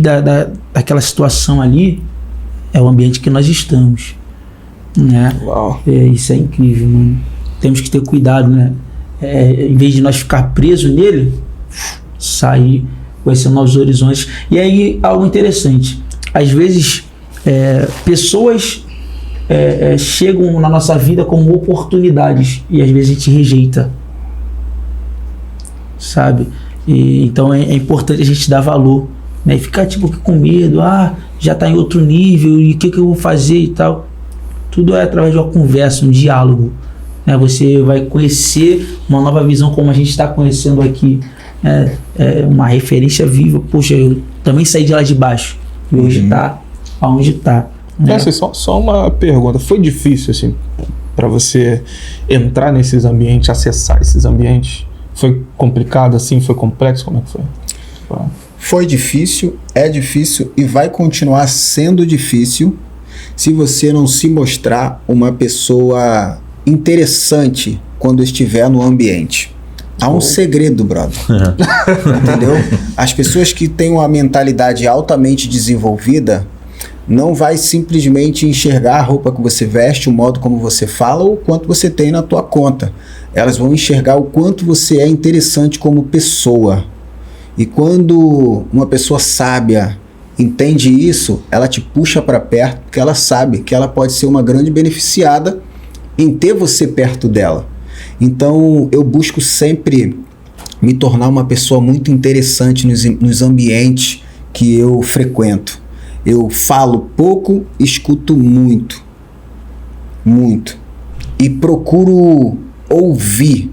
daquela situação ali é o ambiente que nós estamos, né? Uau. Isso é incrível, mano. Temos que ter cuidado, né? Em vez de nós ficar presos nele, sair, conhecer novos horizontes. E aí, algo interessante, às vezes pessoas chegam na nossa vida como oportunidades e às vezes a gente rejeita, sabe? Então é importante a gente dar valor, né? E ficar tipo com medo, já tá em outro nível, e o que eu vou fazer e tal. Tudo é através de uma conversa, um diálogo, né? Você vai conhecer uma nova visão, como a gente está conhecendo aqui, uma referência viva. Poxa, eu também saí de lá de baixo e hoje tá aonde tá, né? Assim, só uma pergunta, foi difícil assim para você entrar nesses ambientes, acessar esses ambientes? Foi complicado assim? Foi complexo? Como é que foi? Foi difícil, é difícil e vai continuar sendo difícil se você não se mostrar uma pessoa interessante quando estiver no ambiente. Há um segredo, brother. Entendeu? As pessoas que têm uma mentalidade altamente desenvolvida não vai simplesmente enxergar a roupa que você veste, o modo como você fala ou o quanto você tem na tua conta. Elas vão enxergar o quanto você é interessante como pessoa. E quando uma pessoa sábia entende isso, ela te puxa para perto, porque ela sabe que ela pode ser uma grande beneficiada em ter você perto dela. Então eu busco sempre me tornar uma pessoa muito interessante nos ambientes que eu frequento. Eu falo pouco, escuto muito. Muito. E procuro ouvir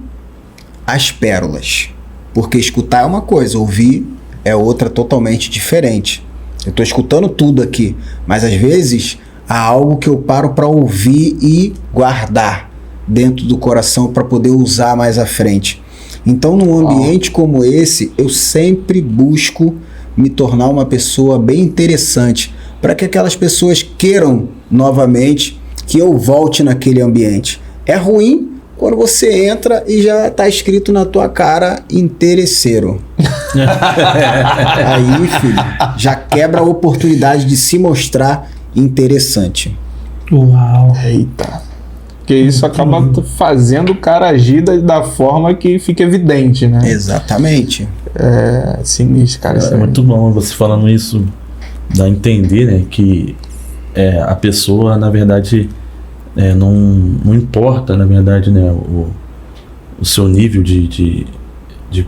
as pérolas. Porque escutar é uma coisa, ouvir é outra totalmente diferente. Eu estou escutando tudo aqui, mas às vezes há algo que eu paro para ouvir e guardar dentro do coração para poder usar mais à frente. Então, num ambiente como esse, eu sempre busco me tornar uma pessoa bem interessante, para que aquelas pessoas queiram novamente que eu volte naquele ambiente. É ruim quando você entra e já está escrito na tua cara interesseiro. Aí, filho, já quebra a oportunidade de se mostrar interessante. Uau. Eita. Porque isso acaba fazendo o cara agir da forma que fica evidente, né? Exatamente. É sinistro, cara. É muito bom você falando isso, dá a entender, né, que a pessoa, na verdade, não importa, na verdade, né, o seu nível de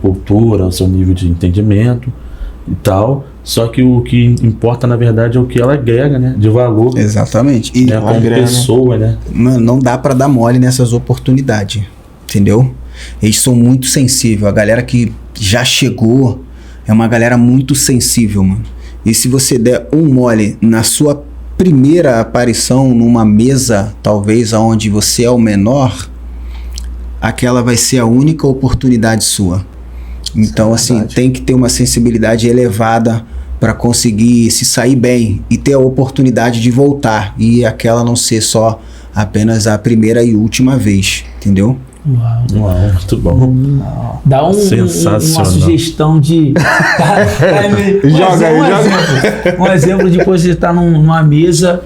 cultura, o seu nível de entendimento e tal, só que o que importa, na verdade, é o que ela agrega, né, de valor. Exatamente. E né, como pessoa, né? Não dá pra dar mole nessas oportunidades, entendeu? Eles são muito sensíveis. A galera que já chegou é uma galera muito sensível, mano. E se você der um mole na sua primeira aparição numa mesa, talvez aonde você é o menor, aquela vai ser a única oportunidade sua. Então, assim, tem que ter uma sensibilidade elevada para conseguir se sair bem e ter a oportunidade de voltar, e aquela não ser só apenas a primeira e última vez, entendeu? Uau, muito bom. Dá uma sugestão de... Um exemplo de você estar numa mesa,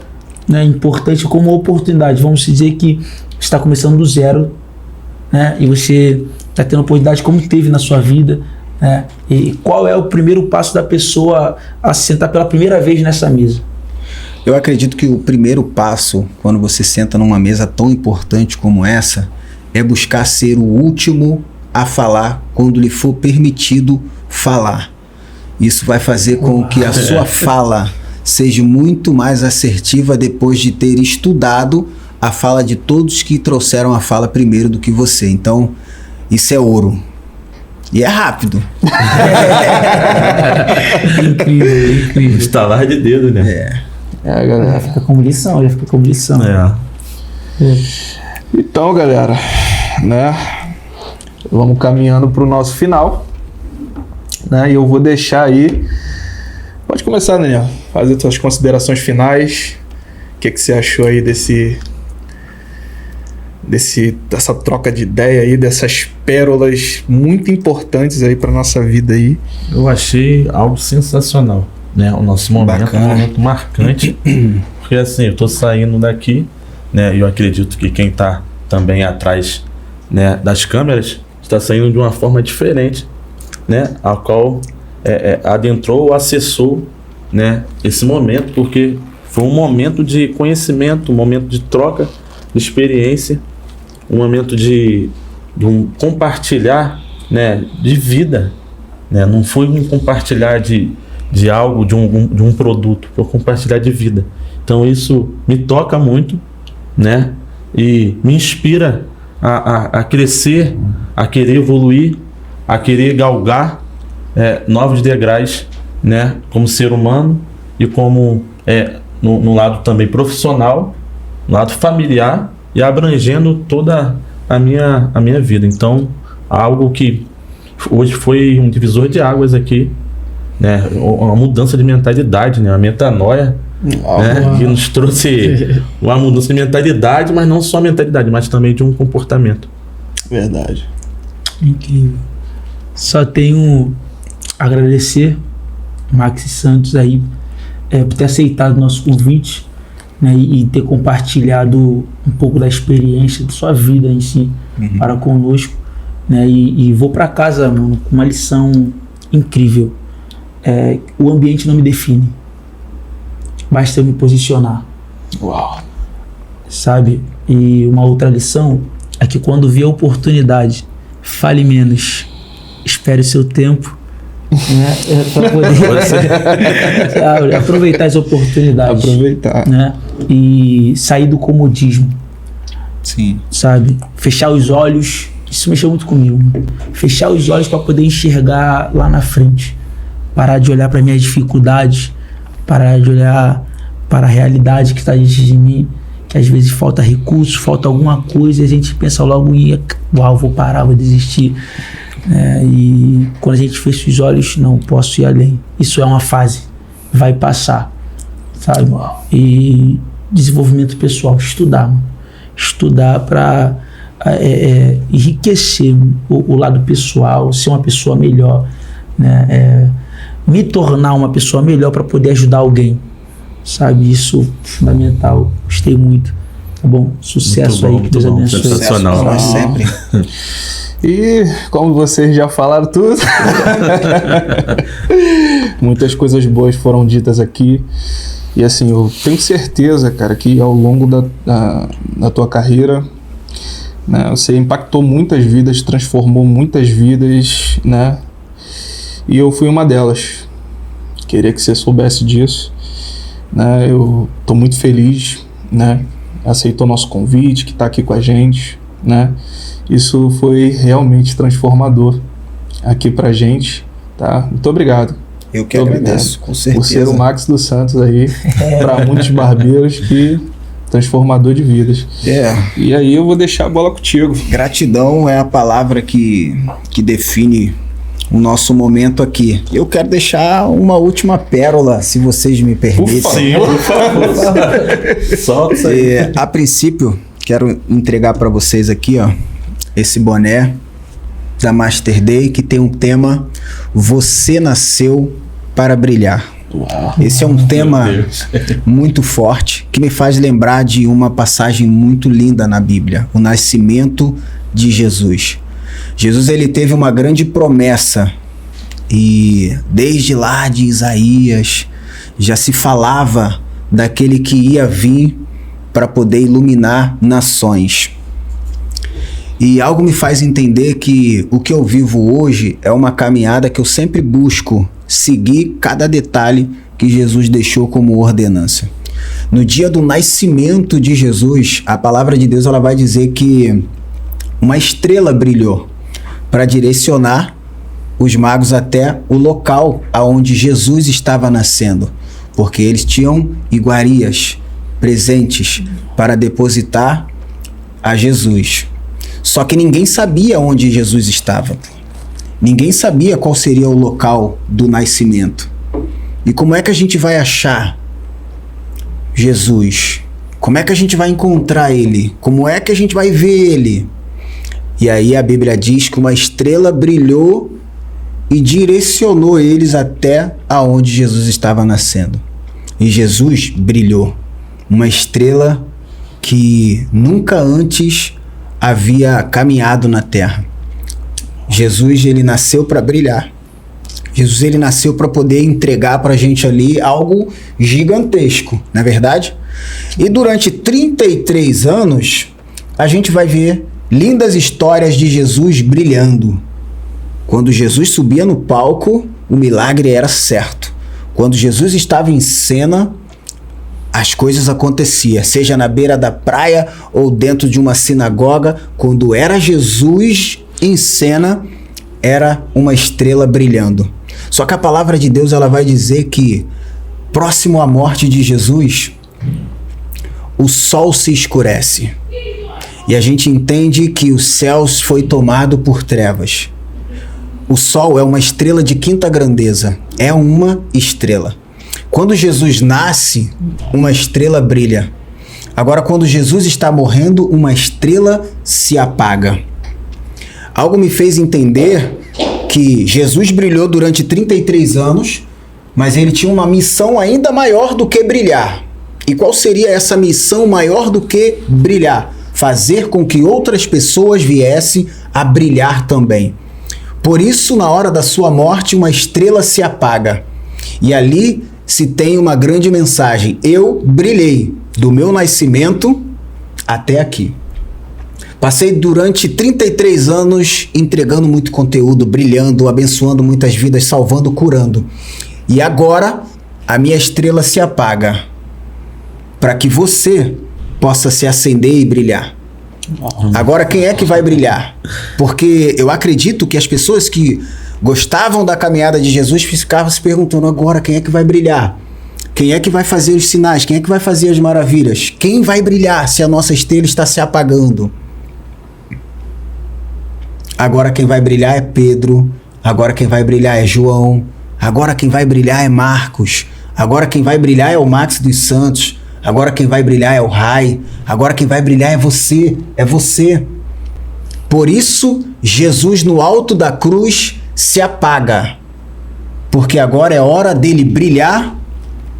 né, importante como oportunidade. Vamos dizer que você está começando do zero, né, e você está tendo oportunidade como teve na sua vida, né, e qual é o primeiro passo da pessoa a se sentar pela primeira vez nessa mesa? Eu acredito que o primeiro passo, quando você senta numa mesa tão importante como essa, é buscar ser o último a falar quando lhe for permitido falar. Isso vai fazer com que a sua fala seja muito mais assertiva depois de ter estudado a fala de todos que trouxeram a fala primeiro do que você. Então, isso é ouro. E é rápido. Incrível. Estalar de dedo, né? Galera. Já fica como lição. Então, galera, né, vamos caminhando para o nosso final, né, e eu vou deixar aí, pode começar, Daniel, fazer suas considerações finais. O que você achou aí dessa troca de ideia aí, dessas pérolas muito importantes aí para nossa vida aí? Eu achei algo sensacional, né, o nosso momento é um momento marcante, porque assim, eu tô saindo daqui, né, eu acredito que quem tá também atrás, né, das câmeras está saindo de uma forma diferente, né, a qual adentrou ou acessou, né, esse momento, porque foi um momento de conhecimento, um momento de troca de experiência, um momento de um compartilhar, né, de vida, né, não foi um compartilhar de algo, de um produto, foi compartilhar de vida. Então isso me toca muito, né, e me inspira a crescer, a querer evoluir, a querer galgar novos degraus, né, como ser humano e como no lado também profissional, no lado familiar e abrangendo toda a minha vida. Então, algo que hoje foi um divisor de águas aqui, né, uma mudança de mentalidade, né, uma metanoia, né, que nos trouxe uma mudança de mentalidade, mas não só a mentalidade, mas também de um comportamento. Verdade. Incrível. Só tenho a agradecer Max Santos aí por ter aceitado o nosso convite, né, e ter compartilhado um pouco da experiência de sua vida em si para conosco, né, e vou para casa, mano, com uma lição incrível. O ambiente não me define, basta eu me posicionar. Uau. Sabe? E uma outra lição é que quando vê a oportunidade, fale menos, espere o seu tempo, né, para poder aproveitar as oportunidades. Né, e sair do comodismo. Sim. Sabe? Fechar os olhos. Isso mexeu muito comigo. Fechar os olhos para poder enxergar lá na frente. Parar de olhar para minhas dificuldades. Parar de olhar para a realidade que está diante de mim, que às vezes falta recurso, falta alguma coisa, e a gente pensa logo em, uau, vou parar, vou desistir. E quando a gente fecha os olhos, não, posso ir além. Isso é uma fase, vai passar, sabe? E desenvolvimento pessoal, estudar para enriquecer o lado pessoal, ser uma pessoa melhor, né? Me tornar uma pessoa melhor para poder ajudar alguém, sabe? Isso é fundamental. Gostei muito. Tá bom? Sucesso aí, que Deus abençoe. Sensacional. Nós sempre. E como vocês já falaram tudo, muitas coisas boas foram ditas aqui. E assim, eu tenho certeza, cara, que ao longo da tua carreira, né, você impactou muitas vidas, transformou muitas vidas, né? E eu fui uma delas. Queria que você soubesse disso, né? Eu tô muito feliz, né? Aceitou nosso convite, que tá aqui com a gente, né? Isso foi realmente transformador aqui pra gente, tá? Muito obrigado. Eu que agradeço, com certeza. Por ser o Max dos Santos aí, para muitos barbeiros, que transformador de vidas. E aí eu vou deixar a bola contigo. Gratidão é a palavra que define o nosso momento aqui. Eu quero deixar uma última pérola, se vocês me permitem. Por favor. Solta isso aí. A princípio, quero entregar para vocês aqui, ó, esse boné da Master Day, que tem um tema: Você nasceu para brilhar. Uau. Esse é um tema muito forte, que me faz lembrar de uma passagem muito linda na Bíblia, o nascimento de Jesus. Jesus, ele teve uma grande promessa, e desde lá de Isaías já se falava daquele que ia vir para poder iluminar nações. E algo me faz entender que o que eu vivo hoje é uma caminhada que eu sempre busco seguir cada detalhe que Jesus deixou como ordenança. No dia do nascimento de Jesus, a palavra de Deus ela vai dizer que uma estrela brilhou para direcionar os magos até o local aonde Jesus estava nascendo, porque eles tinham iguarias, presentes para depositar a Jesus. Só que ninguém sabia onde Jesus estava. Ninguém sabia qual seria o local do nascimento. E como é que a gente vai achar Jesus? Como é que a gente vai encontrar ele? Como é que a gente vai ver ele? E aí a Bíblia diz que uma estrela brilhou e direcionou eles até aonde Jesus estava nascendo. E Jesus brilhou. Uma estrela que nunca antes havia caminhado na terra. Jesus, ele nasceu para brilhar. Jesus, ele nasceu para poder entregar para a gente ali algo gigantesco, não é verdade? E durante 33 anos, a gente vai ver lindas histórias de Jesus brilhando. Quando Jesus subia no palco, o milagre era certo. Quando Jesus estava em cena, as coisas aconteciam, seja na beira da praia ou dentro de uma sinagoga. Quando era Jesus em cena, era uma estrela brilhando. Só que a palavra de Deus ela vai dizer que próximo à morte de Jesus, o sol se escurece. E a gente entende que o céu foi tomado por trevas. O sol é uma estrela de quinta grandeza, é uma estrela. Quando Jesus nasce, uma estrela brilha. Agora, quando Jesus está morrendo, uma estrela se apaga. Algo me fez entender que Jesus brilhou durante 33 anos, mas ele tinha uma missão ainda maior do que brilhar. E qual seria essa missão maior do que brilhar? Fazer com que outras pessoas viessem a brilhar também. Por isso, na hora da sua morte, uma estrela se apaga. E ali se tem uma grande mensagem: eu brilhei do meu nascimento até aqui. Passei durante 33 anos entregando muito conteúdo, brilhando, abençoando muitas vidas, salvando, curando. E agora a minha estrela se apaga para que você possa se acender e brilhar. Agora quem é que vai brilhar? Porque eu acredito que as pessoas que gostavam da caminhada de Jesus ficavam se perguntando: agora quem é que vai brilhar? Quem é que vai fazer os sinais? Quem é que vai fazer as maravilhas? Quem vai brilhar se a nossa estrela está se apagando? Agora quem vai brilhar é Pedro. Agora quem vai brilhar é João. Agora quem vai brilhar é Marcos. Agora quem vai brilhar é o Max dos Santos. Agora quem vai brilhar é o Rai. Agora quem vai brilhar é você. É você. Por isso, Jesus no alto da cruz se apaga. Porque agora é hora dele brilhar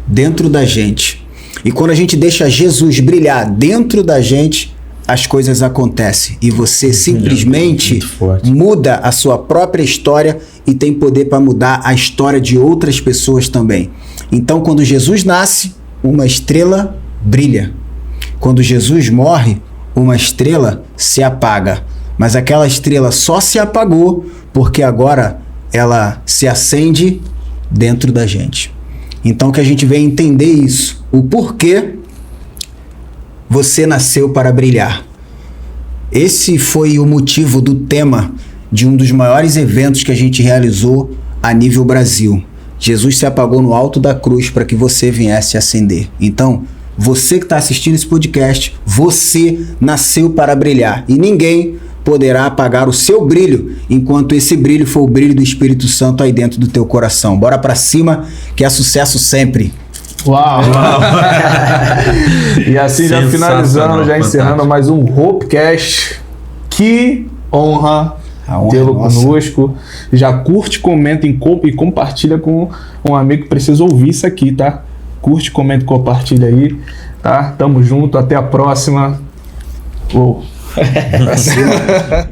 dentro da gente. E quando a gente deixa Jesus brilhar dentro da gente, as coisas acontecem. E você simplesmente muda a sua própria história e tem poder para mudar a história de outras pessoas também. Então, quando Jesus nasce, uma estrela brilha. Quando Jesus morre, uma estrela se apaga. Mas aquela estrela só se apagou porque agora ela se acende dentro da gente. Então que a gente venha entender isso, o porquê você nasceu para brilhar. Esse foi o motivo do tema de um dos maiores eventos que a gente realizou a nível Brasil. Jesus se apagou no alto da cruz para que você viesse acender. Então, você que está assistindo esse podcast, você nasceu para brilhar. E ninguém poderá apagar o seu brilho, enquanto esse brilho for o brilho do Espírito Santo aí dentro do teu coração. Bora pra cima, que é sucesso sempre. Uau! E assim já finalizando, já encerrando mais um Hopecast. Que honra tê-lo conosco. Já curte, comenta e compartilha com um amigo que precisa ouvir isso aqui, tá? Curte, comenta e compartilha aí, tá? Tamo junto, até a próxima. Pra cima.